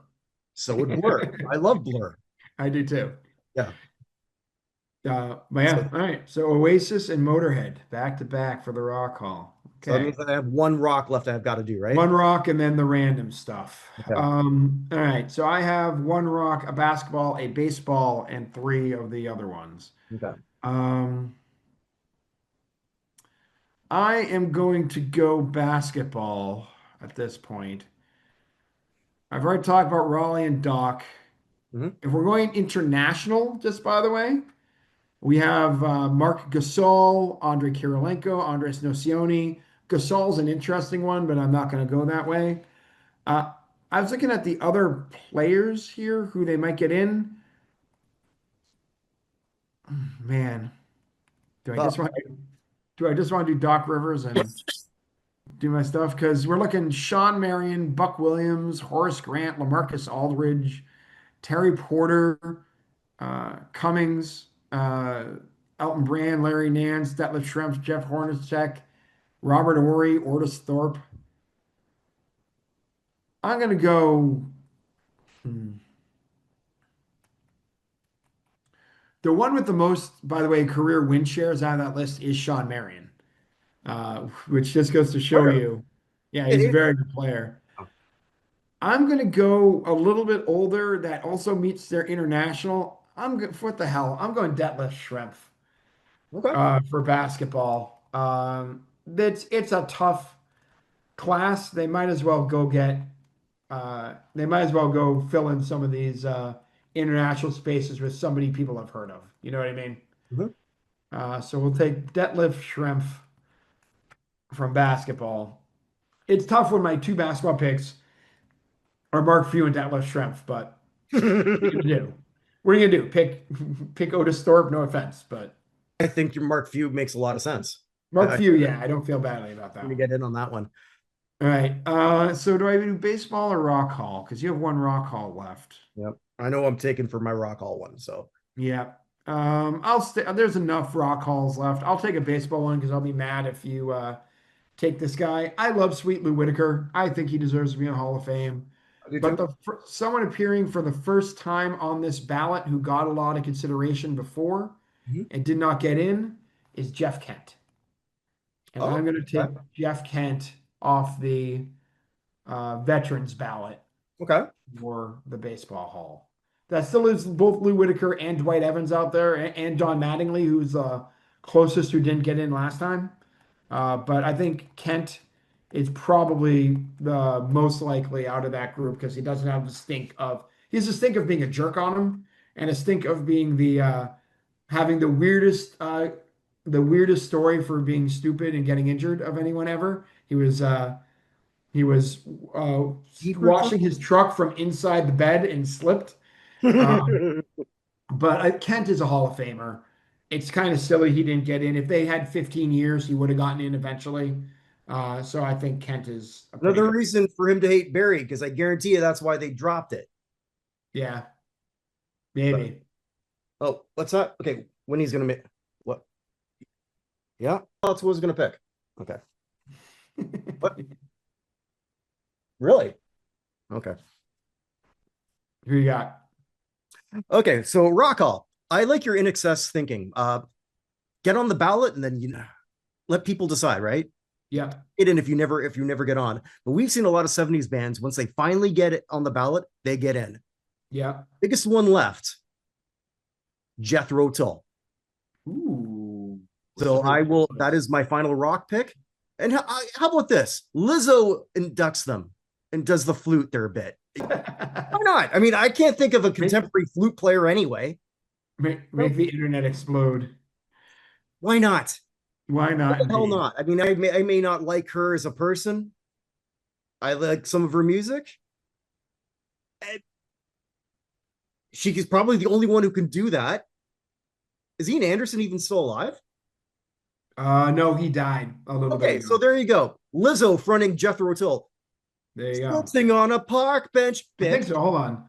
so would Blur. I love Blur. I do too. Yeah. But So yeah, all right. So Oasis and Motorhead back to back for the Rock Hall. so that Okay. means I have one rock left I've got to do, right? One rock and then the random stuff. Okay. All right. So I have one rock, a basketball, a baseball, and three of the other ones. Okay. Um, I am going to go basketball at this point. I've already talked about Raleigh and Doc. Mhm. If we're going international, just by the way, we have Mark Gasol, Andrei Kirilenko, Andres Nocioni. Gasol's an interesting one, but I'm not going to go that way. Uh, I was looking at the other players here who they might get in. Man, do I Uh, just want do I just want to do Doc Rivers and do my stuff? Because we're looking Sean Marion, Buck Williams, Horace Grant, LaMarcus Aldridge, Terry Porter, Cummings, Elton Brand, Larry Nance, Detlef Schrempf, Jeff Hornacek, Robert Ory, Ortis Thorpe. I'm gonna go. hmm, The one with the most, by the way, career win shares out of that list is Sean Marion, which just goes to show okay. you, yeah, It he's a is. very good player. I'm gonna go a little bit older that also meets their international. What the hell? I'm going Detlef Schrempf Okay. for basketball. It's a tough class. They might as well go fill in some of these international spaces with somebody people have heard of. You know what I mean? Mhm. So we'll take Detlef Schrempf from basketball. It's tough with my two basketball picks or Mark Few and Detlef Schrempf, but what are you gonna do? What are you gonna do? Pick Otis Thorpe? No offense, but I think your Mark Few makes a lot of sense. Mark I Few, yeah, I don't feel badly about going that to one. get in on that one. All right. So do I do baseball or rock hall? Because you have one rock hall left. Yep. I know I'm taking for my Rock Hall one. So Yeah. I'll stay. There's enough rock halls left. I'll take a baseball one because I'll be mad if you take this guy. I love Sweet Lou Whitaker. I think he deserves to be in Hall of Fame. I do But too. someone appearing for the first time on this ballot who got a lot of consideration before Mhm. and did not get in is Jeff Kent. And Oh, I'm going to take okay. Jeff Kent off the veterans ballot Okay. for the baseball hall. That still leaves both Lou Whitaker and Dwight Evans out there, and Don Mattingly, who's closest who didn't get in last time. But I think Kent is probably the most likely out of that group because he doesn't have the stink of he has a stink of being a jerk on him and a stink of being the having the weirdest story for being stupid and getting injured of anyone ever. He was washing his truck from inside the bed and slipped. But Kent is a Hall of Famer. It's kind of silly he didn't get in. If they had 15 years, he would have gotten in eventually. So I think Kent is a pretty Another good. reason for him to hate Barry, because I guarantee you that's why they dropped it. Yeah, But maybe. oh, what's that? Okay, when he's gonna make what? Yeah, that's what I was gonna pick. Okay. What? Really? Okay. Who you got? Okay, so Rock Hall. I like your in excess thinking. Get on the ballot and then let people decide, right? Yeah, Get in if you never get on. But we've seen a lot of 70s bands, once they finally get it on the ballot, they get in. yeah. Biggest one left, Jethro Tull. Ooh, that's a So good I will, that choice. is my final rock pick. And how about this? Lizzo inducts them and does the flute there a bit. Why not? I mean, I can't think of a Make, contemporary flute player anyway. make the internet explode. Why not? Why Why not the hell indeed? not? I mean, I may not like her as a person. I like some of her music. She's probably the only one who can do that. Is Ian Anderson even still alive? No, he died a little bit Okay, so ago. there you go. Lizzo fronting Jethro Tull. There you go. Sitting on a park bench, I think bitch. so. Hold on.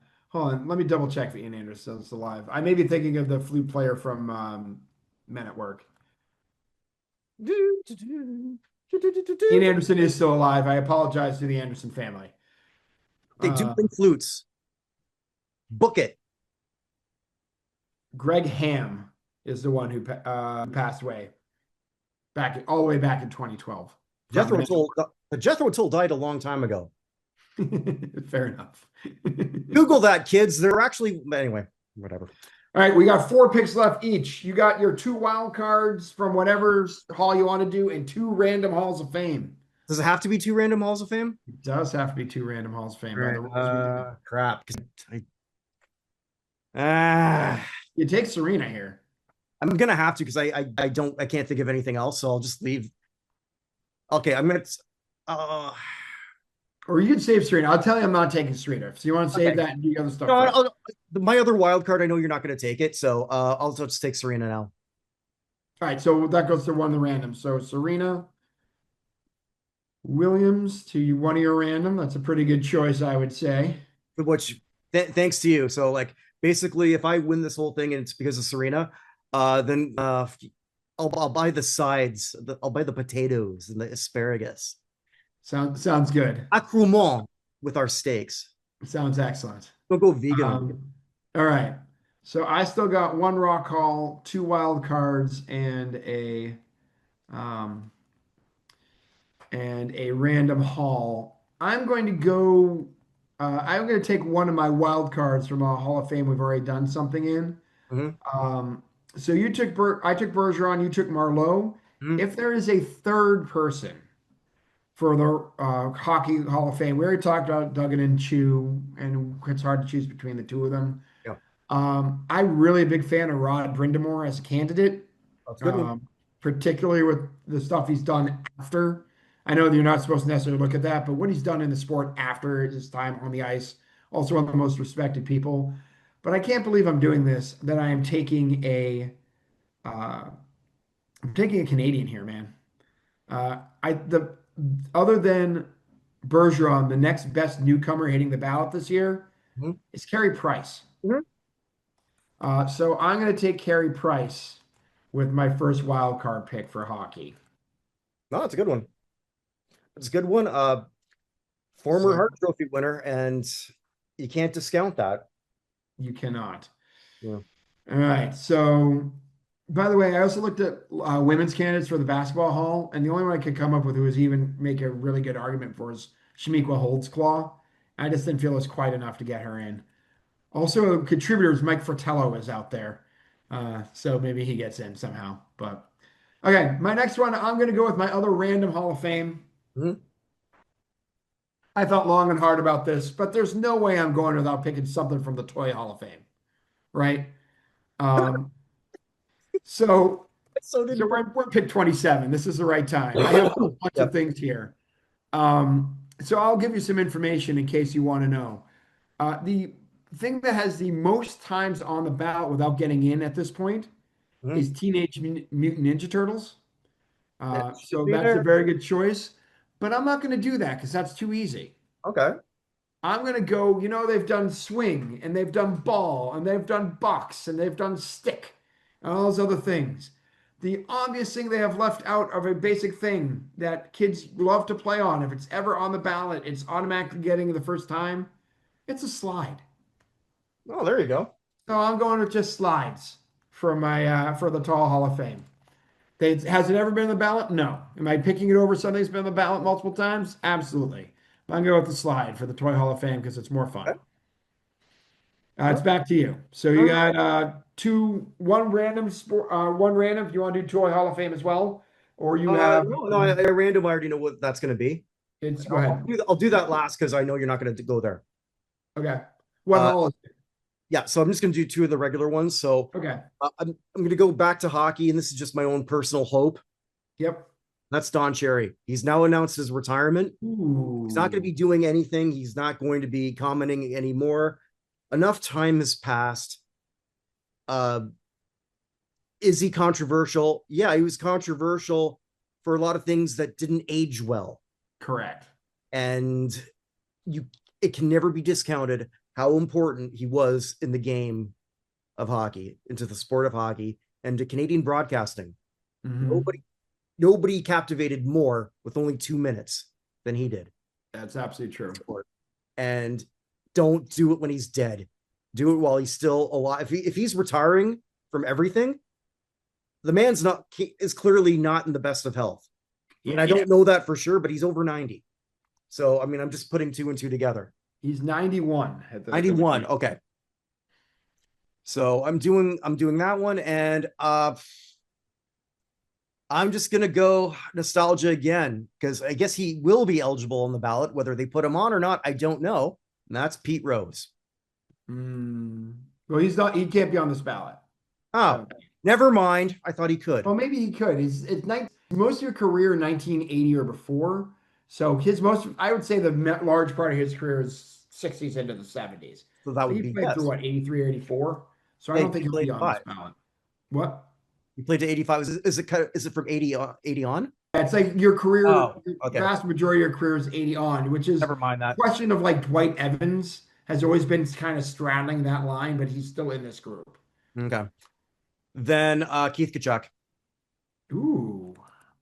Let me double check if Ian Anderson's alive. I may be thinking of the flute player from Men at Work. Ian Anderson is still alive. I apologize to the Anderson family. They do Uh, play flutes. Book it. Greg Ham is the one who passed away all the way back in 2012 from Jethro Men Tull. Jethro Tull died a long time ago. at Work. Fair enough. Google that, kids. They're actually anyway. Whatever. All right, we got 4 picks left each. You got your 2 wild cards from whatever hall you want to do and 2 random halls of fame. Does it have to be two random halls of fame? It does have to be 2 random halls of fame All by right. the rules we do. Crap. I, ah, You take Serena here. I'm gonna have to because I can't think of anything else. So I'll just leave. Okay, I'm gonna. Uh, Or you can save Serena. I'll tell you I'm not taking Serena. So you want to save okay. that and do other No, stuff first. my other wild card. I know you're not going to take it, so I'll just take Serena now. All right, so that goes to one of the random. So Serena Williams to one of your random. That's a pretty good choice, I would say. Which thanks to you. So like basically, if I win this whole thing and it's because of Serena, then I'll buy the sides. I'll buy the potatoes and the asparagus. Sounds good. Accoutrement with our steaks. Sounds excellent. Don't go vegan on me. Um, all right. So I still got one rock hall, 2 wild cards, um, and a random haul. I'm going to go. I'm going to take one of my wild cards from a Hall of Fame we've already done something in. Mhm, Um, so I took Bergeron, you took Marlowe. mhm. If there is a third person for the Hockey Hall of Fame, we already talked about Duggan and Chu, and it's hard to choose between the two of them. Yeah, I'm really a big fan of Rod Brindamore as a candidate, that's a good one. um, particularly with the stuff he's done after. I know that you're not supposed to necessarily look at that, but what he's done in the sport after his time on the ice, also one of the most respected people. But I can't believe I'm doing this, that I am taking uh, I'm taking a Canadian here, man. I the other than Bergeron, the next best newcomer hitting the ballot this year Mhm. is Carey Price. Mhm. So I'm going to take Carey Price with my first wild card pick for hockey. No, it's a good one. It's a good one. Former So Hart Trophy winner, and you can't discount that. you cannot. Yeah. All right. So, by the way, I also looked at women's candidates for the basketball hall, and the only one I could come up with who was even make a really good argument for is Shamikwa Holdsclaw. I just didn't feel it was quite enough to get her in. Also, contributors Mike Fratello is out there, so maybe he gets in somehow. But okay, my next one, I'm going to go with my other random Hall of Fame. Mhm. I thought long and hard about this, but there's no way I'm going without picking something from the Toy Hall of Fame, right? Um, so So so did. we're pick 27. This is the right time. I have a bunch of Yep. things here. So I'll give you some information in case you want to know. The thing that has the most times on the ballot without getting in at this point Mhm. is Teenage Mutant Ninja Turtles. It should So be that's a there. very good choice, but I'm not going to do that because that's too easy. Okay. I'm going to go, they've done swing and they've done ball and they've done box and they've done stick and all those other things. The obvious thing they have left out of a basic thing that kids love to play on, if it's ever on the ballot, it's automatically getting it the first time. It's a slide. Oh, there you go. So I'm going with just slides for my for the Tall Hall of Fame. Has it ever been on the ballot? No. Am I picking it over something that's been on the ballot multiple times? Absolutely. But I'm going with the slide for the Toy Hall of Fame because it's more fun. Okay. It's All back to you. So you right. got one random sport, one random. If you want to do Toy Hall of Fame as well, or you have No, no, I random. I already know what that's going to be. it's go I'll ahead. do, I'll do that last because I know you're not going to go there. Okay. What Uh, hall is it? yeah, so I'm just going to do two of the regular ones. So Okay. I'm going to go back to hockey, and this is just my own personal hope. Yep. That's Don Cherry. He's now announced his retirement. He's not going to Ooh. be doing anything. He's not going to be commenting anymore. Enough time has passed. Uh, is he controversial? Yeah, he was controversial for a lot of things that didn't age well. Correct. And you it can never be discounted how important he was in the game of hockey, into the sport of hockey, and to Canadian broadcasting. Hmm. Nobody captivated more with only 2 minutes than he did. That's absolutely true. And don't do it when he's dead. Do it while he's still alive. If he's retiring from everything, the man's not is clearly not in the best of health. I mean, I Yeah. don't know that for sure, but he's over 90. So I mean, I'm just putting two and two together. He's 91 at the 91. Okay. So I'm doing that one, and I'm just gonna go nostalgia again because I guess he will be eligible on the ballot. Whether they put him on or not, I don't know. And that's Pete Rose. Mm. Well, he's not. He can't be on this ballot. Oh, So, never mind. I thought he could. well, maybe he could. It's most of your career 1980 or before. So his most, I would say, large part of his career is 60s into the 70s. So that So would he be played through yes. what 83 or 84. So I Hey, don't think he he'll played be on this 5. ballot. What? He played to 85. Is it from 80 80 on? Yeah, it's like your career, Oh, the okay. vast majority of your career is 80 on, which is Never mind a that. question of like Dwight Evans has always been kind of straddling that line, but he's still in this group. Okay. Then Keith Kachuk. Ooh,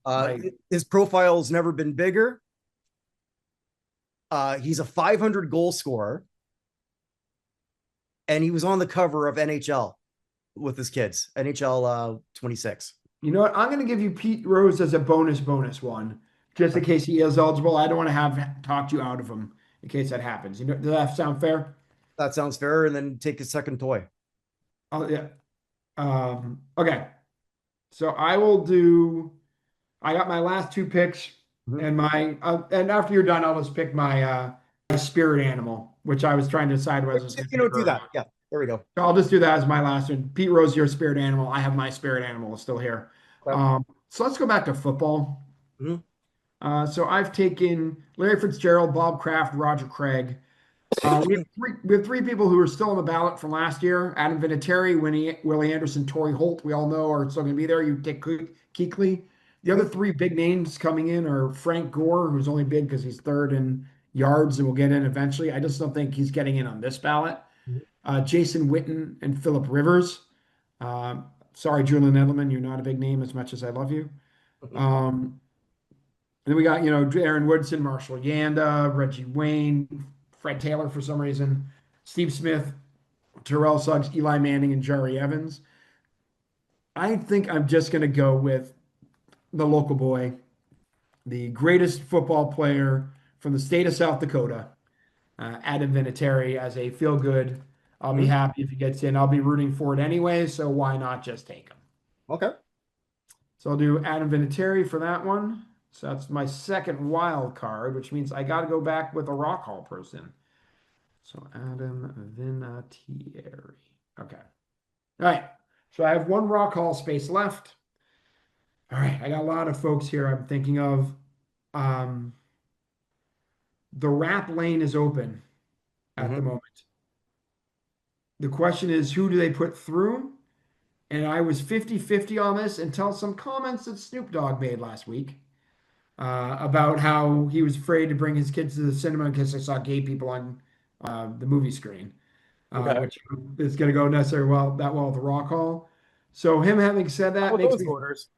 like His profile's never been bigger. He's a 500 goal scorer, and he was on the cover of NHL with his kids, NHL 26. you know what? I'm going to give you Pete Rose as a bonus one, just in case he is eligible. I don't want to have talked you out of him in case that happens. Does that sound fair? That sounds fair. And then take his second toy. Oh yeah. Okay. So I will do. I got my last two picks, Mhm. and and after you're done, I'll just pick my spirit animal, which I was trying to decide whether I was going to pick Do or that. not. Yeah, there we go. So I'll just do that as my last one. Pete Rose, your spirit animal. I have my spirit animal still here. Okay. So let's go back to football. Mhm. So I've taken Larry Fitzgerald, Bob Kraft, Roger Craig. We have three people who are still on the ballot from last year. Adam Vinatieri, Winnie, Willie Anderson, Torrey Holt. We all know are still going to be there. You take Kuechly. The other Mhm. three big names coming in are Frank Gore, who's only big because he's third in yards and will get in eventually. I just don't think he's getting in on this ballot. Jason Witten and Philip Rivers. Sorry, Julian Edelman, you're not a big name as much as I love you. Um, and then we got, Aaron Woodson, Marshall Yanda, Reggie Wayne, Fred Taylor for some reason, Steve Smith, Terrell Suggs, Eli Manning, and Jerry Evans. I think I'm just going to go with the local boy, the greatest football player from the state of South Dakota, Adam Vinatieri, as a feel good. I'll be Mhm. happy if he gets in. I'll be rooting for it anyway, so why not just take him? Okay. So I'll do Adam Vinatieri for that one. So that's my second wild card, which means I got to go back with a Rock Hall person. So Adam Vinatieri. Okay. All right. So I have one Rock Hall space left. All right. I got a lot of folks here I'm thinking of. Um, the rap lane is open at the Mhm. moment. The question is, who do they put through? And I was 50-50 on this until some comments that Snoop Dogg made last week about how he was afraid to bring his kids to the cinema because they saw gay people on the movie screen, Okay. which is going to go necessarily well with the Rock Hall. So him having said Not that with makes those me voters.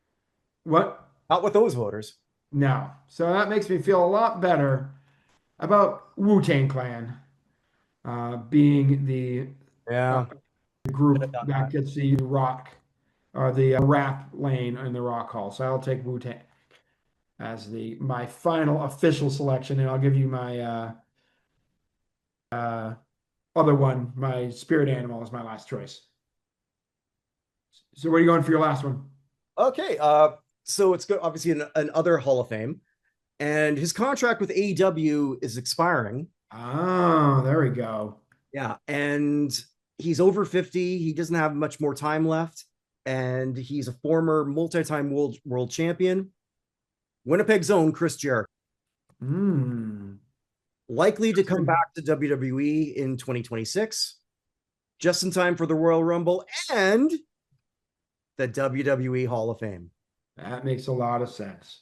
what? Not with those voters. No. So that makes me feel a lot better about Wu-Tang Clan being the Yeah. Could group have done that that. gets the rock or the rap lane in the Rock Hall. So I'll take Wu-Tang as the my final official selection, and I'll give you my uh, other one, my spirit animal, is my last choice. So, where are you going for your last one? Okay. So it's obviously an other Hall of Fame, and his contract with AEW is expiring. Oh, there we go. Yeah, and he's over 50. He doesn't have much more time left, and he's a former multi-time world champion. Winnipeg's own Chris Jericho, Hmm. likely to come back to WWE in 2026, just in time for the Royal Rumble and the WWE Hall of Fame. That makes a lot of sense.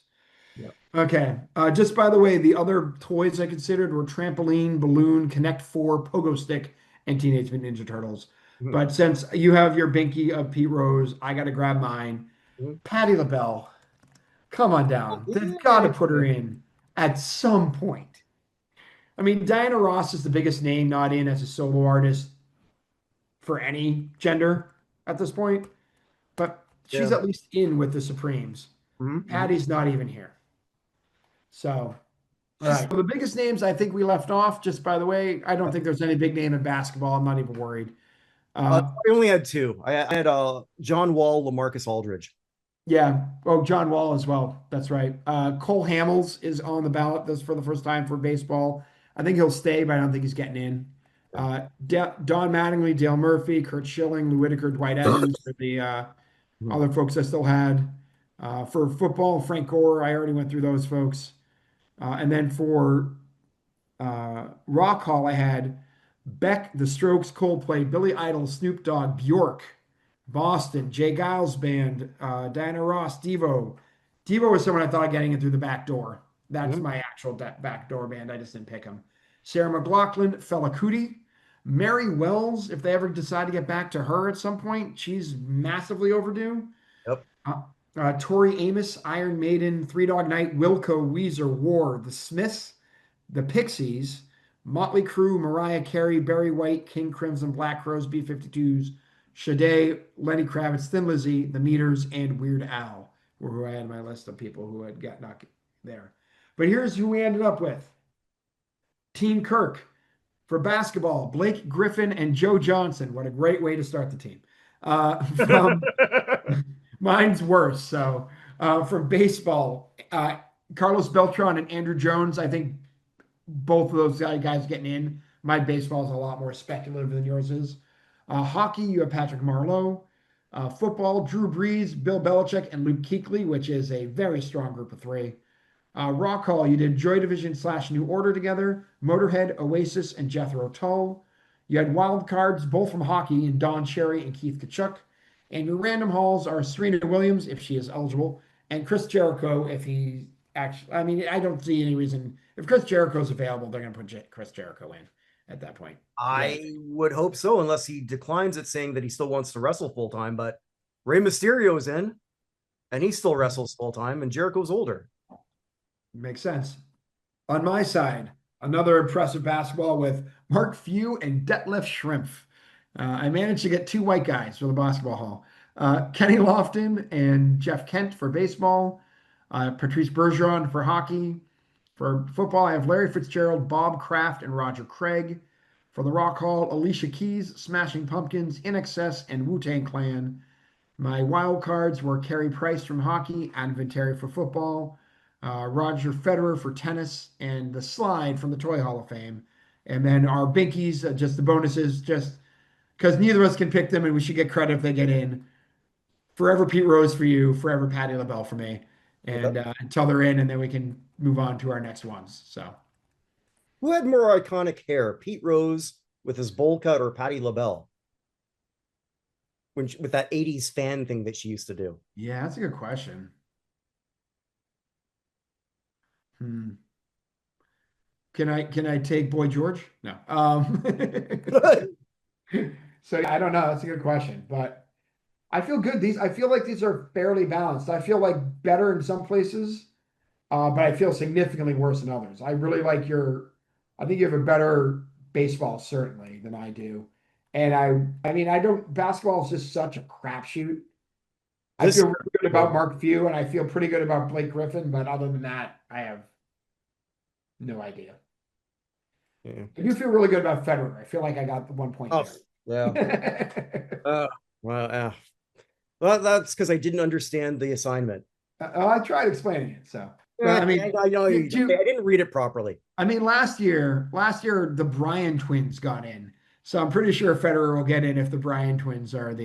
Yeah. Okay. Just by the way, the other toys I considered were trampoline, balloon, Connect Four, Pogo Stick, and Teenage Mutant Ninja Turtles. Mhm. But since you have your binky of Pete Rose, I got to grab mine. Mhm. Patty LaBelle, come on down. They've got to put her in at some point. I mean, Diana Ross is the biggest name not in as a solo artist for any gender at this point, but she's Yeah. at least in with the Supremes. Mhm. Patty's not even here. So, all She's right. So the biggest names I think we left off, just by the way, I don't think there's any big name in basketball. I'm not even worried. Uh, I only had two. I had John Wall, LaMarcus Aldridge. yeah. Oh, John Wall as well. That's right. Cole Hamels is on the ballot. This for the first time for baseball. I think he'll stay, but I don't think he's getting in. Yeah. Don Mattingly, Dale Murphy, Kurt Schilling, Lou Whitaker, Dwight Evans are the Mhm. other folks I still had. For football, Frank Gore, I already went through those folks. And then for Rock Hall, I had Beck, The Strokes, Coldplay, Billy Idol, Snoop Dogg, Bjork, Boston, Jay Giles Band, Diana Ross, Devo. Devo was someone I thought of getting in through the back door. That's Mhm. my actual back door band. I just didn't pick him. Sarah McLachlan, Fela Kuti, Mary Wells. If they ever decide to get back to her at some point, she's massively overdue. Yep. Tori Amos, Iron Maiden, Three Dog Night, Wilco, Weezer, War, The Smiths, The Pixies, Motley Crue, Mariah Carey, Barry White, King Crimson, Black Crowes, B-52s, Sade, Lenny Kravitz, Thin Lizzy, The Meters, and Weird Al were who I had on my list of people who had got not there. But here's who we ended up with. Team Kirk for basketball, Blake Griffin and Joe Johnson. What a great way to start the team. From Mine's worse. So from baseball, Carlos Beltran and Andrew Jones, I think both of those guys getting in. My baseball is a lot more speculative than yours is. Hockey, you have Patrick Marleau. Football, Drew Brees, Bill Belichick, and Luke Kuechly, which is a very strong group of three. Rock Hall, you did Joy Division / New Order together, Motorhead, Oasis, and Jethro Tull. You had wild cards, both from hockey, in Don Cherry and Keith Kachuk. And your random halls are Serena Williams, if she is eligible, and Chris Jericho, if he actually. I mean, I don't see any reason. If Chris Jericho's available, they're going to put Chris Jericho in at that point. Yeah. I would hope so, unless he declines it, saying that he still wants to wrestle full time. But Rey Mysterio's in, and he still wrestles full time, and Jericho's older. Makes sense. On my side, another impressive basketball with Mark Few and Detlef Schrempf. I managed to get 2 white guys for the basketball hall. Kenny Lofton and Jeff Kent for baseball. Patrice Bergeron for hockey. For football, I have Larry Fitzgerald, Bob Kraft, and Roger Craig. For the Rock Hall, Alicia Keys, Smashing Pumpkins, In Excess, and Wu-Tang Clan. My wild cards were Carey Price from hockey, Adam Vinatieri for football, Roger Federer for tennis, and the Slide from the Toy Hall of Fame. And then our binkies, just the bonuses, just because neither of us can pick them, and we should get credit if they get in. Forever Pete Rose for you, forever Patty LaBelle for me, and Okay. until they're in, and then we can move on to our next ones. So Who had more iconic hair, Pete Rose with his bowl cut or Patti LaBelle? With that 80s fan thing that she used to do. yeah, that's a good question. Hmm. Can I take Boy George? No. So yeah, I don't know. That's a good question, but I feel good. I feel like these are fairly balanced. I feel like better in some places, but I feel significantly worse in others. I really like I think you have a better baseball certainly than I do. And I mean, I don't, basketball is just such a crapshoot. I This feel really good about Mark Few and I feel pretty good about Blake Griffin, but other than that, I have no idea. yeah. I do feel really good about Federer. I feel like I got the 1 point Oh, yeah. there. Well, well, that's because I didn't understand the assignment. I tried explaining it. So, but I mean, I know did I you, didn't read it properly. I mean, last year the Bryan twins got in. So I'm pretty sure Federer will get in if the Bryan twins are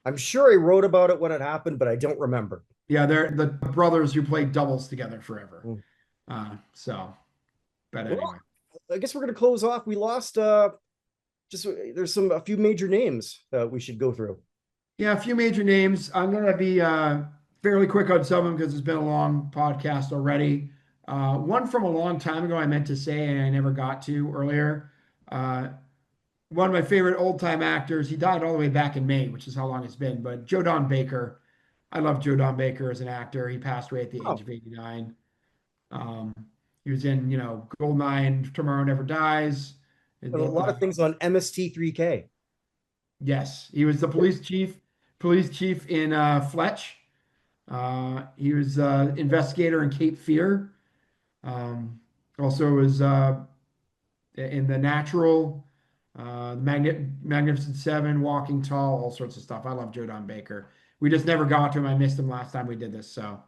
I'm sure I wrote about it when it happened, but I don't remember. yeah, they're the brothers who played doubles together forever. Mm. So, but Well, anyway. I guess we're gonna close off. We lost just there's a few major names that we should go through. Yeah, a few major names. I'm gonna be fairly quick on some of them because it's been a long podcast already. One from a long time ago I meant to say and I never got to earlier. One of my favorite old time actors. He died all the way back in May, which is how long it's been. But Joe Don Baker. I love Joe Don Baker as an actor. He passed away at the age Oh, of 89. Um, he was in, Goldeneye and Tomorrow Never Dies. and a lot of things on MST3K. Yes, he was the police chief in Fletch. He was investigator in Cape Fear. Also was in The Natural, Magnificent Seven, Walking Tall, all sorts of stuff. I love Joe Don Baker. We just never got to him. I missed him last time we did this, so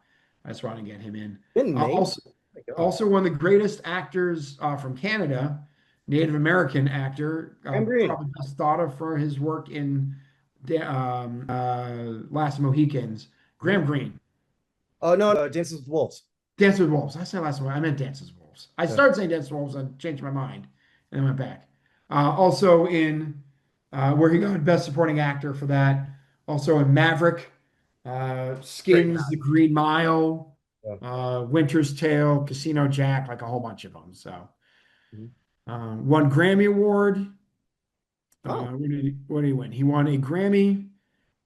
I just want to get him in. In May. Also, Oh my God. also one of the greatest actors from Canada, Native American actor, I'm Green. probably best thought of for his work in Last Mohicans, Graham Greene. Oh no, Dances with Wolves. Dance with Wolves. I said last one. I meant Dances with Wolves. I Yeah. started saying Dance with Wolves. I changed my mind and then went back. Also in where he got Best Supporting Actor for that. Also in Maverick, Great. Skins, The Green Mile, Yeah. Winter's Tale, Casino Jack, like a whole bunch of them. So Mhm. won Grammy Award. Oh, What did he win? He won a Grammy,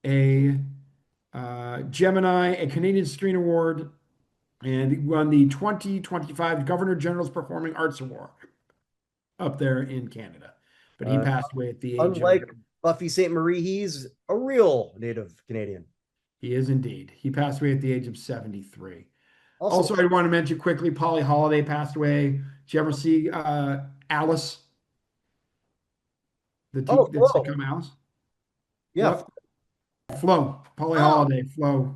a Gemini, a Canadian Screen Award, and he won the 2025 Governor General's Performing Arts Award up there in Canada. But he uh, passed away at the age of, unlike Buffy St. Marie, he's a real Native Canadian. he is indeed. He passed away at the age of 73. Also, Also, I want to mention quickly, Polly Holiday passed away. Did you ever see Alice, the Flo. sitcom Alice? Yeah. What? Flo, Polly Oh, Holiday, Flo.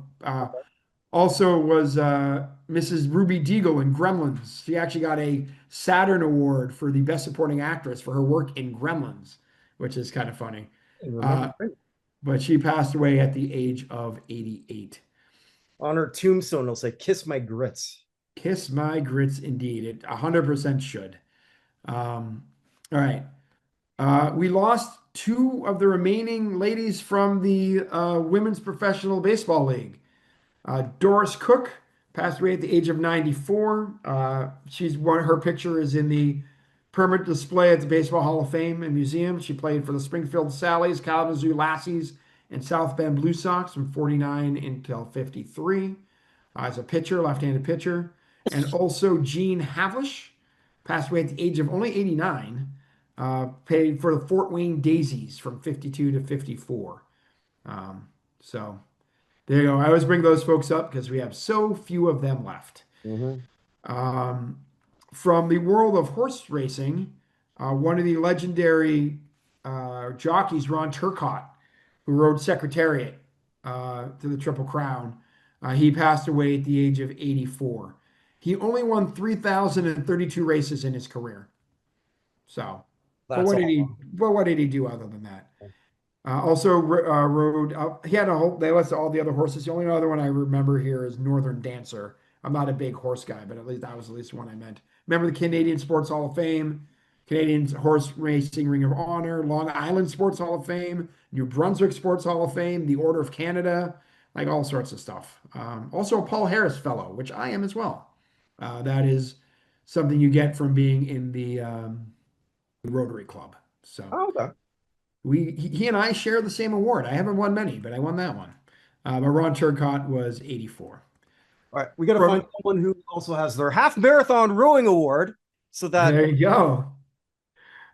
Also was Mrs. Ruby Deagle in Gremlins. She actually got a Saturn Award for the Best Supporting Actress for her work in Gremlins, which is kind of funny. I remember. But she passed away at the age of 88. On her tombstone, it'll say "Kiss my grits." Kiss my grits indeed. It 100% should. All right. We lost two of the remaining ladies from the Women's Professional Baseball League. Doris Cook passed away at the age of 94. Her picture is in the permanent display at the Baseball Hall of Fame and Museum. She played for the Springfield Sallies, Kalamazoo Lassies, and South Bend Blue Sox from 49 until 53 as a pitcher, left-handed pitcher. And also Gene Havlish passed away at the age of only 89. Played for the Fort Wayne Daisies from 52 to 54. So there you go. I always bring those folks up because we have so few of them left. Mhm. From the world of horse racing, one of the legendary jockeys, Ron Turcotte, who rode Secretariat to the Triple Crown, he passed away at the age of 84. He only won 3,032 races in his career. So, but That's all. what did he do other than that? Also rode. He had a whole. They listed all the other horses. The only other one I remember here is Northern Dancer. I'm not a big horse guy, but at least that was at least one I meant. Remember the Canadian Sports Hall of Fame, Canadian Horse Racing Ring of Honor, Long Island Sports Hall of Fame, New Brunswick Sports Hall of Fame, the Order of Canada, like all sorts of stuff. Also a Paul Harris Fellow, which I am as well. That is something you get from being in the Rotary Club. So. Oh, okay. He and I share the same award. I haven't won many, but I won that one. But Ron Turcotte was 84. All right, we got to find From someone who also has their half marathon rowing award, so that there you go.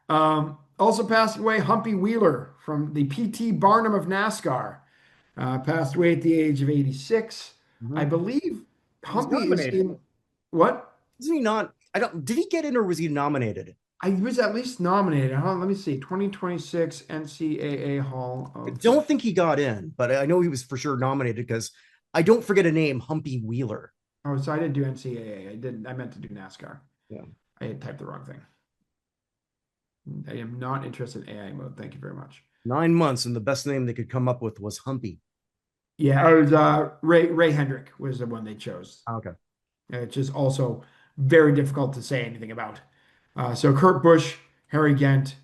Also passed away Humpy Wheeler from the PT Barnum of NASCAR. Passed away at the age of 86. I Mhm. believe He's Humpy is nominated. in what? Isn't he not? I don't. Did he get in or was he nominated? I was at least nominated. Let me see. 2026 NCAA Hall I of don't think he got in, but I know he was for sure nominated because I don't forget a name, Humpy Wheeler. Oh, so I didn't do NCAA. I didn't. I meant to do NASCAR. Yeah. I had typed the wrong thing. I am not interested in AI mode. Thank you very much. 9 months, and the best name they could come up with was Humpy. Yeah, it was Ray Hendrick was the one they chose, Okay. which is also very difficult to say anything about. So Kurt Busch, Harry Gant,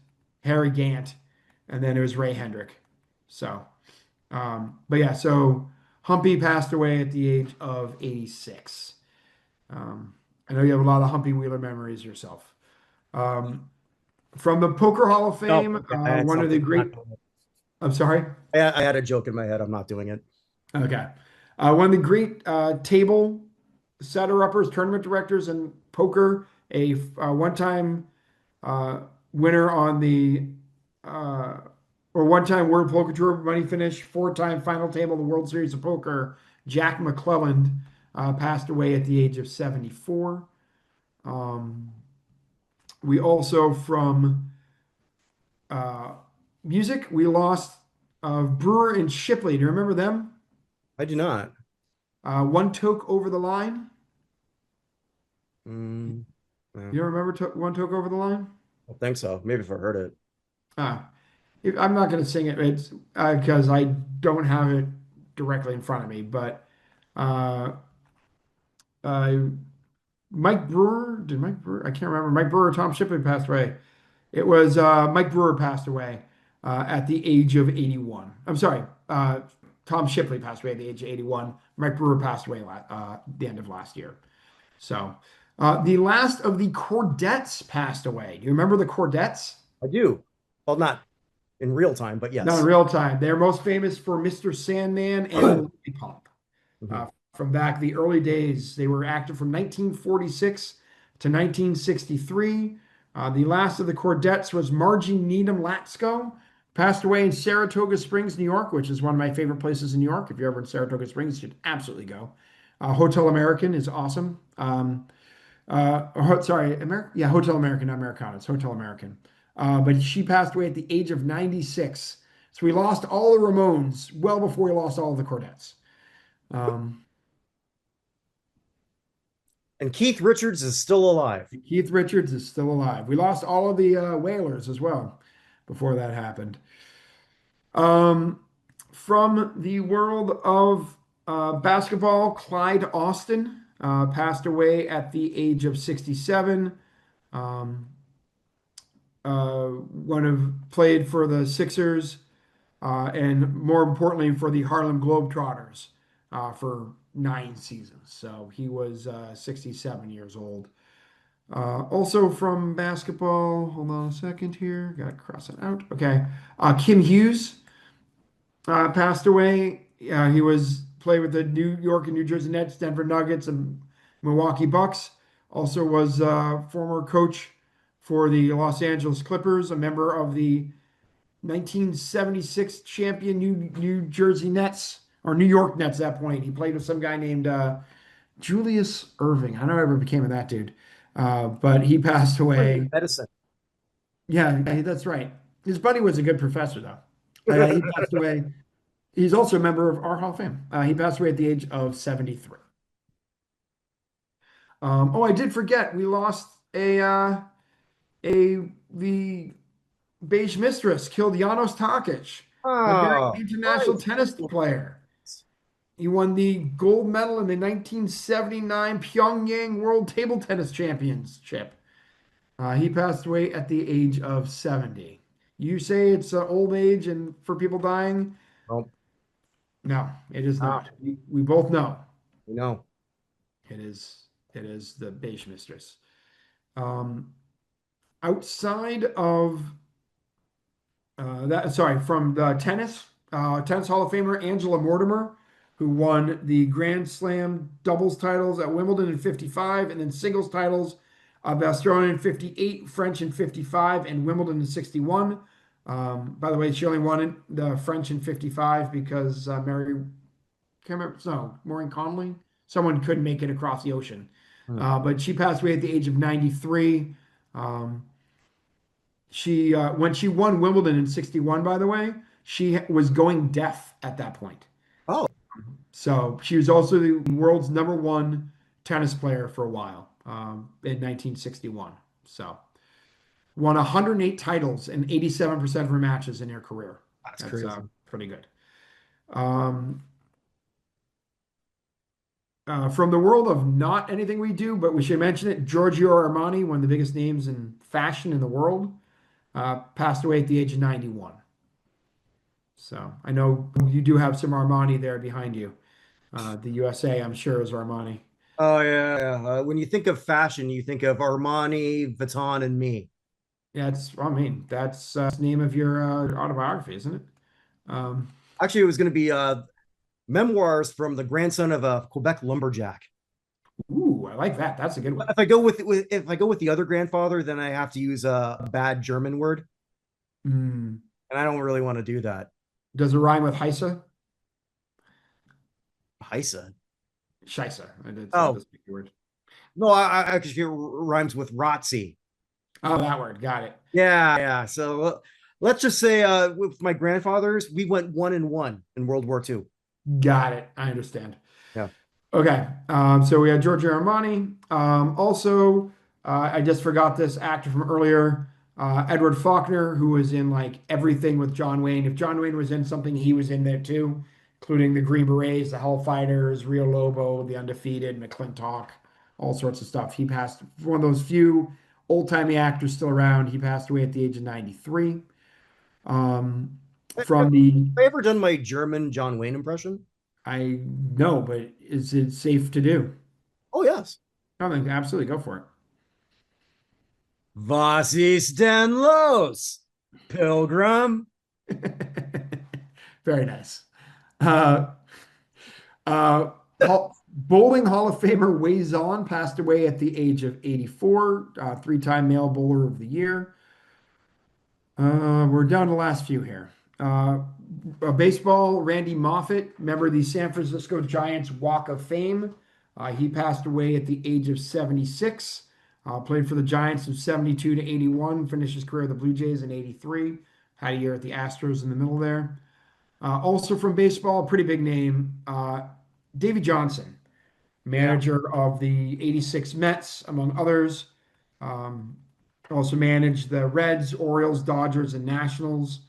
and then it was Ray Hendrick. So, but yeah, so Humpy passed away at the age of 86. I know you have a lot of Humpy Wheeler memories yourself. Um, from the Poker Hall of No, Fame, I had one of the something. great, I'm sorry. I had a joke in my head. I'm not doing it. Okay. One of the great table setter-uppers, tournament directors in poker, a one-time winner on the or one-time World Poker Tour money finish, four-time final table of the World Series of Poker, Jack McClelland passed away at the age of 74. Um, we also from uh, music, we lost Brewer and Shipley. Do you remember them? I do not. One Toke Over the Line. Mm, no, You don't remember One Toke Over the Line? I don't think so. Maybe if I heard it. Ah, I'm not going to sing it. It's because I don't have it directly in front of me. But uh, uh, Mike Brewer, did Mike Brewer? I can't remember. Mike Brewer, Tom Shipley passed away. It was Mike Brewer passed away at the age of 81. I'm sorry. Tom Shipley passed away at the age of 81. Mike Brewer passed away the end of last year. So the last of the Cordettes passed away. Do you remember the Cordettes? I do. Well, not in real time, but Not in yes. real time. They're most famous for Mr. Sandman and Lollipop. Mhm. From back the early days, they were active from 1946 to 1963. The last of the Cordettes was Margie Needham Latsko, passed away in Saratoga Springs, New York, which is one of my favorite places in New York. If you're ever in Saratoga Springs, you should absolutely go. Hotel American is awesome. Sorry, yeah, Hotel American, not Americana. It's Hotel American. But she passed away at the age of 96. So we lost all the Ramones well before we lost all of the Cordettes. Um, And Keith Richards is still alive. Keith Richards is still alive. We lost all of the Whalers as well before that happened. Um, from the world of basketball, Clyde Austin passed away at the age of 67. Um, played for the Sixers, and more importantly for the Harlem Globetrotters for 9 seasons. So he was 67 years old. Also from basketball, hold on a second here, got to cross it out. Okay, Kim Hughes passed away. He was played with the New York and New Jersey Nets, Denver Nuggets, and Milwaukee Bucks. Also was former coach for the Los Angeles Clippers, a member of the 1976 champion New Jersey Nets or New York Nets at that point. He played with some guy named Julius Irving. I don't know ever became of that dude, but he passed away. Medicine. Yeah, that's right. His buddy was a good professor, though. He passed away. He's also a member of our Hall of Fame. He passed away at the age of 73. Oh, I did forget. We lost the beige mistress killed Janos Takic, a great Oh, international right. tennis player. He won the gold medal in the 1979 Pyongyang World Table Tennis Championship. He passed away at the age of 70. You say it's old age and for people dying? Oh, No, it is ah, not. We both know you know. it is. It is the beige mistress. Um, outside of from the tennis Hall of Famer Angela Mortimer, who won the Grand Slam doubles titles at Wimbledon in 55 and then singles titles of Australian in 58, French in 55, and Wimbledon in 61. By the way, she only won the French in 55 because can't remember, no, Maureen Connolly, someone couldn't make it across the ocean. Hmm. But she passed away at the age of 93. Um, when she won Wimbledon in 61, by the way, she was going deaf at that point. Oh, So she was also the world's number one tennis player for a while in 1961. So won 108 titles and 87% of her matches in her career. that's That's crazy. pretty good. Um, from the world of not anything we do, but we should mention it, Giorgio Armani, one of the biggest names in fashion in the world, passed away at the age of 91. So I know you do have some Armani there behind you. The USA, I'm sure, is Armani. Oh yeah, yeah. When you think of fashion, you think of Armani, Vuitton, and me. Yeah, I mean, that's the name of your autobiography, isn't it? Um, Actually, it was going to be memoirs from the grandson of a Quebec lumberjack. ooh, I like that. That's a good one. If I go with if I go with the other grandfather, then I have to use a bad German word, Mm. and I don't really want to do that. Does it rhyme with Heisa? Heisa. Scheisse. That's Oh a big word. no, I actually it rhymes with Rotzi. Oh, that word. Got it. Yeah, yeah. So let's just say with my grandfathers, we went 1-1 in World War II. Got it. I understand. Yeah. Okay. So we had Giorgio Armani. Also, I just forgot this actor from earlier, Edward Faulkner, who was in like everything with John Wayne. If John Wayne was in something, he was in there too, including the Green Berets, the Hellfighters, Rio Lobo, the Undefeated, McClintock, all sorts of stuff. He passed, one of those few old-timey actors still around. He passed away at the age of 93. Um, Have from the, I ever done my German John Wayne impression? I know, but is it safe to do? Oh yes. I think absolutely go for Was ist denn los, Pilgrim? it. Very nice. Uh, Bowling Hall of Famer Wei Zon passed away at the age of 84, three-time male bowler of the year. We're down to the last few here. Baseball, Randy Moffett, member of the San Francisco Giants Walk of Fame. He passed away at the age of 76. Played for the Giants from 72 to 81. Finished his career at the Blue Jays in 83. Had a year at the Astros in the middle there. Also from baseball, pretty big name, Davey Johnson, Yeah. manager of the 86 Mets, among others. Um, Also managed the Reds, Orioles, Dodgers, and Nationals.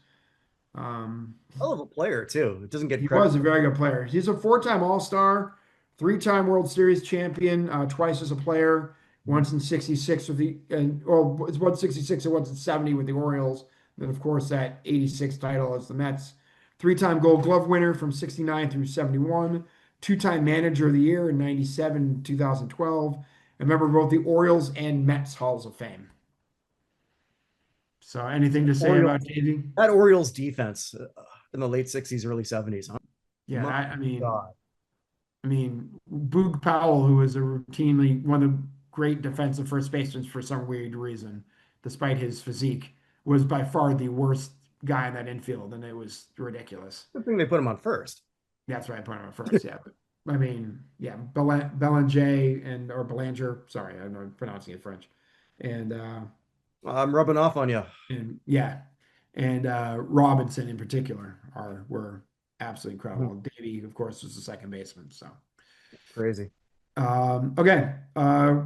Um, Hell of a player too. It doesn't get he credit. was a very good player. He's a four-time All-Star, Three-time World Series champion, twice as a player, once in 66 with it's once 66 and once in 70 with the Orioles. Then, of course, that 86 title as the Mets. Three-time Gold Glove winner from 69 through 71. Two-time Manager of the Year in 97 and 2012. A member of both the Orioles and Mets Halls of Fame. So anything to say Orioles, about Davey? that Orioles defense in the late 60s, early 70s, huh? Yeah, My I mean, God. Boog Powell, who was a routinely one of the great defensive first basemen for some weird reason, despite his physique, was by far the worst guy in that infield, and it was ridiculous. Good thing they put him on first. That's why I put him at first. Yeah, but yeah, Belanger or Belanger. Sorry, I'm not pronouncing it French, and I'm rubbing off on you. yeah, and Robinson in particular were absolutely incredible. Davey, of course, was the second baseman. So Crazy. okay,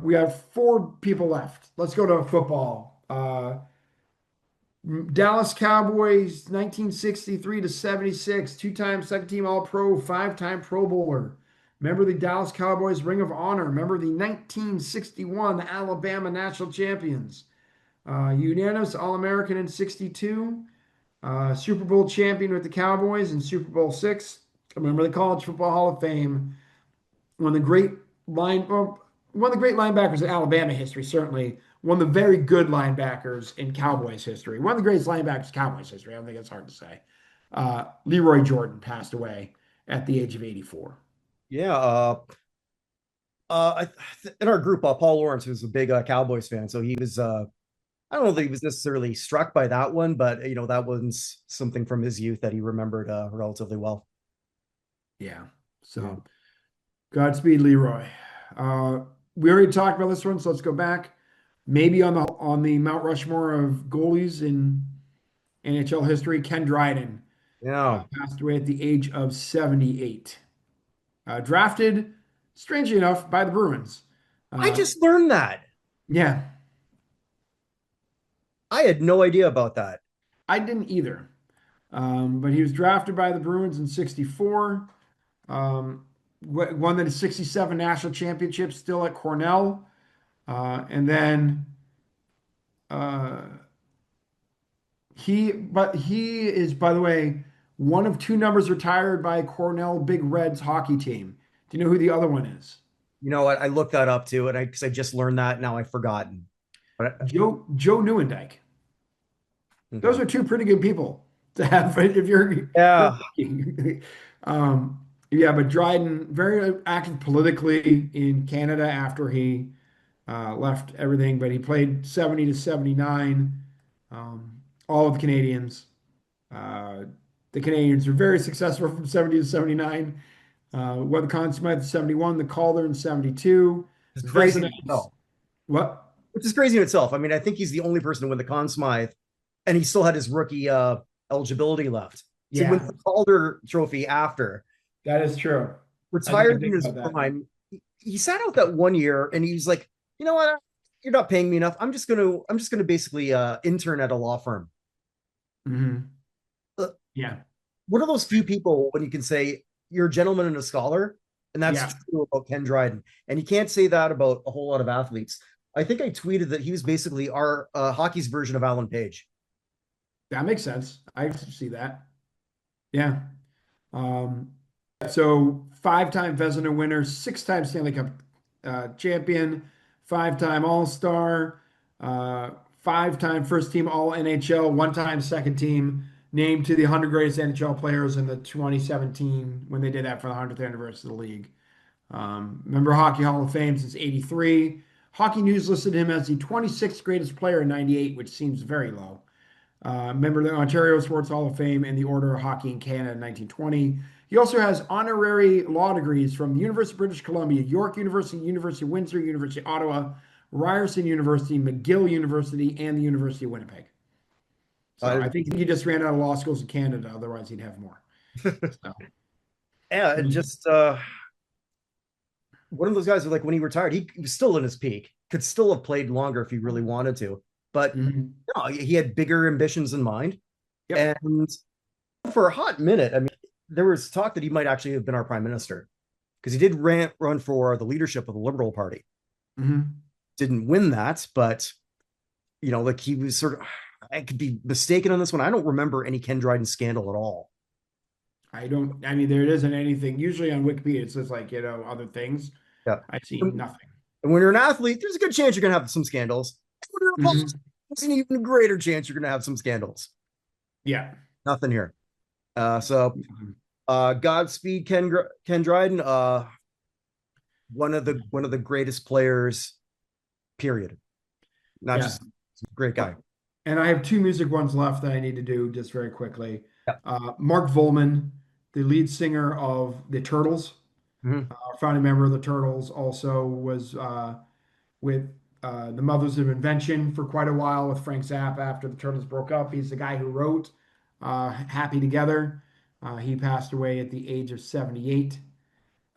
we have four people left. Let's go to football. Dallas Cowboys, 1963 to 76, two-time second team All-Pro, five-time Pro Bowler. Member of the Dallas Cowboys Ring of Honor. Member of the 1961 Alabama National Champions. Unanimous All-American in 62. Super Bowl champion with the Cowboys in Super Bowl VI. A member of the College Football Hall of Fame. One of the great linebackers in Alabama history, certainly. One of the very good linebackers in Cowboys history. One of the greatest linebackers in Cowboys history. I don't think it's hard to say. Leroy Jordan passed away at the age of 84. Yeah. In our group, Paul Lawrence was a big Cowboys fan, so he was. I don't know that he was necessarily struck by that one, but that was something from his youth that he remembered relatively well. Yeah. So, Godspeed, Leroy. We already talked about this one, so let's go back. Maybe on the Mount Rushmore of goalies in NHL history, Ken Dryden Yeah. passed away at the age of 78. Drafted, strangely enough, by the Bruins. I just learned that. Yeah, I had no idea about that. I didn't either. But he was drafted by the Bruins in 64. Won the 67 national championship still at Cornell. And then he is, by the way, one of two numbers retired by Cornell Big Reds hockey team. Do you know who the other one is? You know what? I looked that up too, and because I just learned that now I've forgotten. But Joe Newendike. okay. Those are two pretty good people to have if you're Yeah. Yeah, but Dryden very active politically in Canada after he left everything, but he played 70 to 79, all of the Canadians. The Canadians were very successful from 70 to 79. Won the Conn Smythe in 71, the Calder in 72. It's crazy in Presidents. itself. What? Which is crazy in itself. I mean, I think he's the only person to win the Conn Smythe, and he still had his rookie eligibility left. So he wins the Calder Trophy after. That is true. Retired in his prime. He sat out that 1 year, and he's like, you know what? You're not paying me enough. I'm just gonna basically intern at a law firm. Yeah. One of those few people when you can say you're a gentleman and a scholar, and that's true about Ken Dryden. And you can't say that about a whole lot of athletes. I think I tweeted that he was basically our hockey's version of Alan Page. That makes sense. I see that. Yeah. So five-time Vezina winner, six-time Stanley Cup champion, five-time All-Star, five-time first-team All-NHL, one-time second-team, named to the 100 greatest NHL players in the 2017 when they did that for the 100th anniversary of the league. Member Hockey Hall of Fame since 83. Hockey News listed him as the 26th greatest player in 98, which seems very low. Member of the Ontario Sports Hall of Fame and the Order of Hockey in Canada in 1920. He also has honorary law degrees from the University of British Columbia, York University, University of Windsor, University of Ottawa, Ryerson University, McGill University, and the University of Winnipeg. So I think he just ran out of law schools in Canada. Otherwise, he'd have more. So. Yeah, and just one of those guys who, like, when he retired, he was still in his peak. Could still have played longer if he really wanted to. But no, he had bigger ambitions in mind. Yep. And for a hot minute, I mean, there was talk that he might actually have been our prime minister. because he did run for the leadership of the Liberal Party. Mm-hmm. Didn't win that, but like he was sort of. I could be mistaken on this one. I don't remember any Ken Dryden scandal at all. I don't, I mean, there isn't anything. Usually on Wikipedia, it says like, other things. Yeah. I see And nothing. when you're an athlete, there's a good chance you're going to have some scandals. When you're a Mm-hmm. politician, there's an even greater chance you're going to have some scandals. Yeah. Nothing here. So Godspeed, Ken Dryden. One of the greatest players, period. Not Yeah. just great guy. And I have two music ones left that I need to do just very quickly. Yeah. Mark Volman, the lead singer of the Turtles, Mhm. founding member of the Turtles, also was with the Mothers of Invention for quite a while with Frank Zappa after the Turtles broke up. He's the guy who wrote Happy Together. He passed away at the age of 78.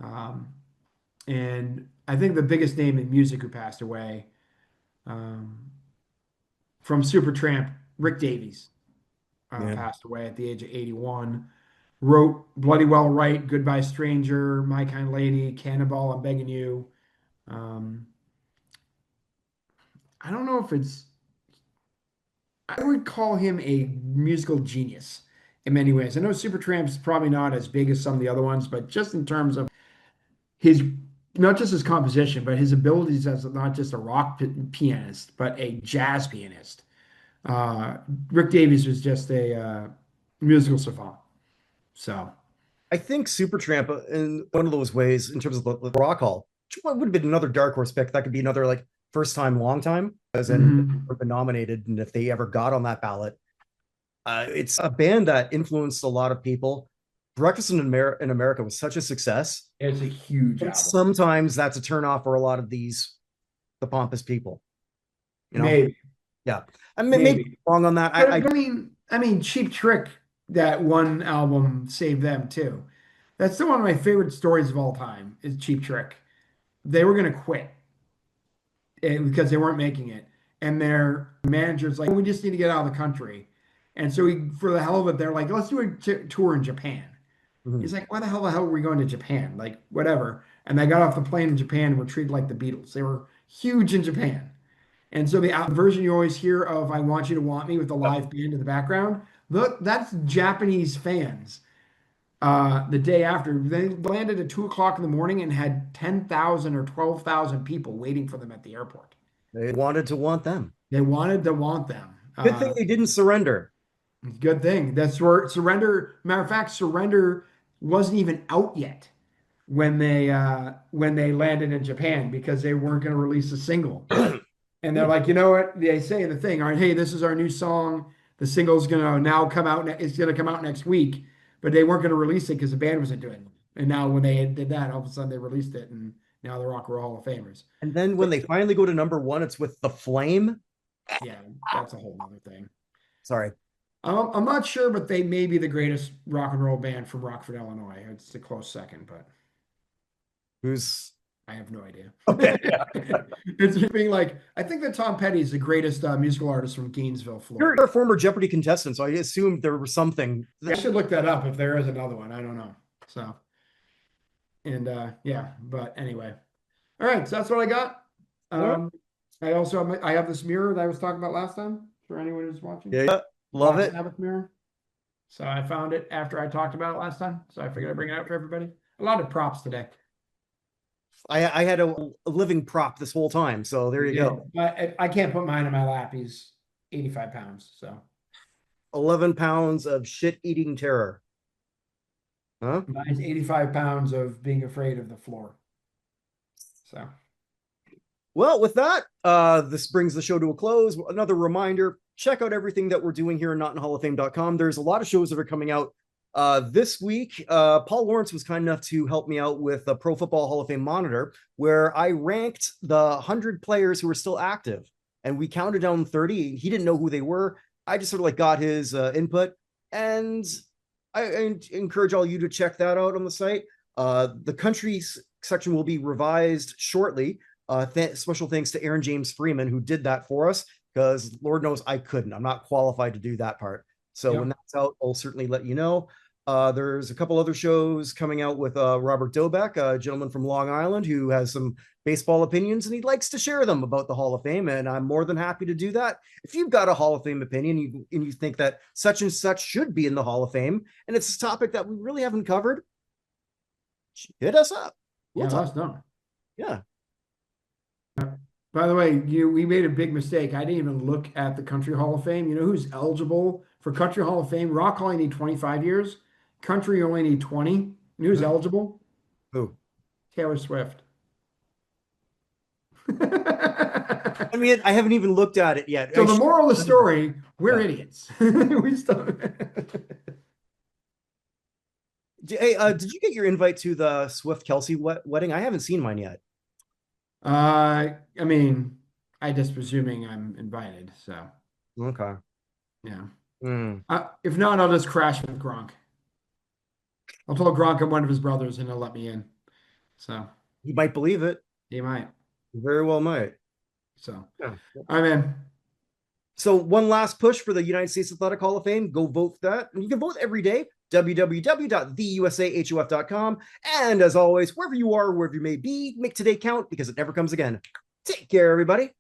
Um, and I think the biggest name in music who passed away um, from Supertramp, Rick Davies, Yeah. passed away at the age of 81. Wrote Bloody Well Right, Goodbye Stranger, My Kind Lady, Cannonball, I'm Begging You. Um, I don't know if I would call him a musical genius in many ways. I know Supertramp's probably not as big as some of the other ones, but just in terms of his, not just his composition, but his abilities as not just a rock pianist, but a jazz pianist. Uh, Rick Davies was just a musical savant. So, I think Supertramp in one of those ways, in terms of the Rock Hall, would have been another dark horse pick. That could be another like first time, long time, as in mhm. been nominated, and if they ever got on that ballot, it's a band that influenced a lot of people. Breakfast in America was such a success, It's a huge and album. sometimes that's a turnoff for a lot of the pompous people. You know, Maybe, yeah. I mean, maybe maybe. wrong on that. But I mean, Cheap Trick, that one album saved them too. That's still one of my favorite stories of all time, is Cheap Trick. They were going to quit because they weren't making it. And their manager's like, we just need to get out of the country. And so for the hell of it, they're like, let's do a tour in Japan. Mhm. He's like, why the hell are we going to Japan? Like, whatever. And they got off the plane in Japan and were treated like the Beatles. They were huge in Japan. And so the version you always hear of I Want You to Want Me with the live band in the background, look, that's Japanese fans. The day after, they landed at 2 o'clock in the morning and had 10,000 or 12,000 people waiting for them at the airport. They wanted to want them. They wanted to want them. Good thing they didn't surrender. Good thing. That's where Surrender, matter of fact, Surrender wasn't even out yet when they landed in Japan because they weren't going to release a single. And they're like, you know what? They say in the thing, all right, hey, this is our new song. The single's gonna now come out. It's gonna come out next week, but they weren't gonna release it because the band wasn't doing it. And now when they did that, all of a sudden they released it, and now they're Rock and Roll Hall of Famers. And then when they finally go to number one, it's with The Flame. Yeah, that's a whole other thing. Sorry. I'm not sure, but they may be the greatest rock and roll band from Rockford, Illinois. It's a close second, but Who's I have no idea. okay? It's being like, I think that Tom Petty is the greatest musical artist from Gainesville, You're Florida. a former Jeopardy contestant, so I assumed there was something. I should look that up if there is another one. I don't know. So, and yeah, but anyway. All right, so that's what I got. Um, I have this mirror that I was talking about last time for anyone who's watching. Yeah, love Black it. Sabbath mirror. So I found it after I talked about it last time. So I figured I'd bring it out for everybody. A lot of props today. I had a living prop this whole time, so there you go. But I can't put mine in my lap. He's 85 pounds. So 11 pounds of shit-eating terror. Huh? mine's 85 pounds of being afraid of the floor. So Well, with that, this brings the show to a close. Another reminder, check out everything that we're doing here at notinhalloffame.com. There's a lot of shows that are coming out this week. Paul Lawrence was kind enough to help me out with a Pro Football Hall of Fame monitor, where I ranked the 100 players who are still active, and we counted down 30. He didn't know who they were. I just sort of like got his input, and I encourage all you to check that out on the site. The countries section will be revised shortly. Special thanks to Aaron James Freeman, who did that for us, because Lord knows I couldn't. I'm not qualified to do that part. So when that's out, I'll certainly let you know. There's a couple other shows coming out with Robert Dobeck, a gentleman from Long Island who has some baseball opinions and he likes to share them about the Hall of Fame. And I'm more than happy to do that. If you've got a Hall of Fame opinion and you think that such and such should be in the Hall of Fame, and it's a topic that we really haven't covered, hit us up. We'll let us know. Yeah. By the way, we made a big mistake. I didn't even look at the Country Hall of Fame. You know who's eligible for Country Hall of Fame? Rock only need 25 years. Country only need 20. You know who's eligible? Who? Taylor Swift. I mean, I haven't even looked at it yet. So the moral of the story, we're idiots. We still... Hey, did you get your invite to the Swift Kelsey wedding? I haven't seen mine yet. I mean, I just presuming I'm invited, so. Okay. Yeah. Mm. If not, I'll just crash with Gronk. I'll tell Gronk I'm one of his brothers and he'll let me in. So. He might believe it. He might. He very well might. So. Yeah. I'm in. So one last push for the United States Athletic Hall of Fame. Go vote for that. And you can vote every day. www.theUSAHOF.com. And as always, wherever you are, wherever you may be, make today count because it never comes again. Take care, everybody.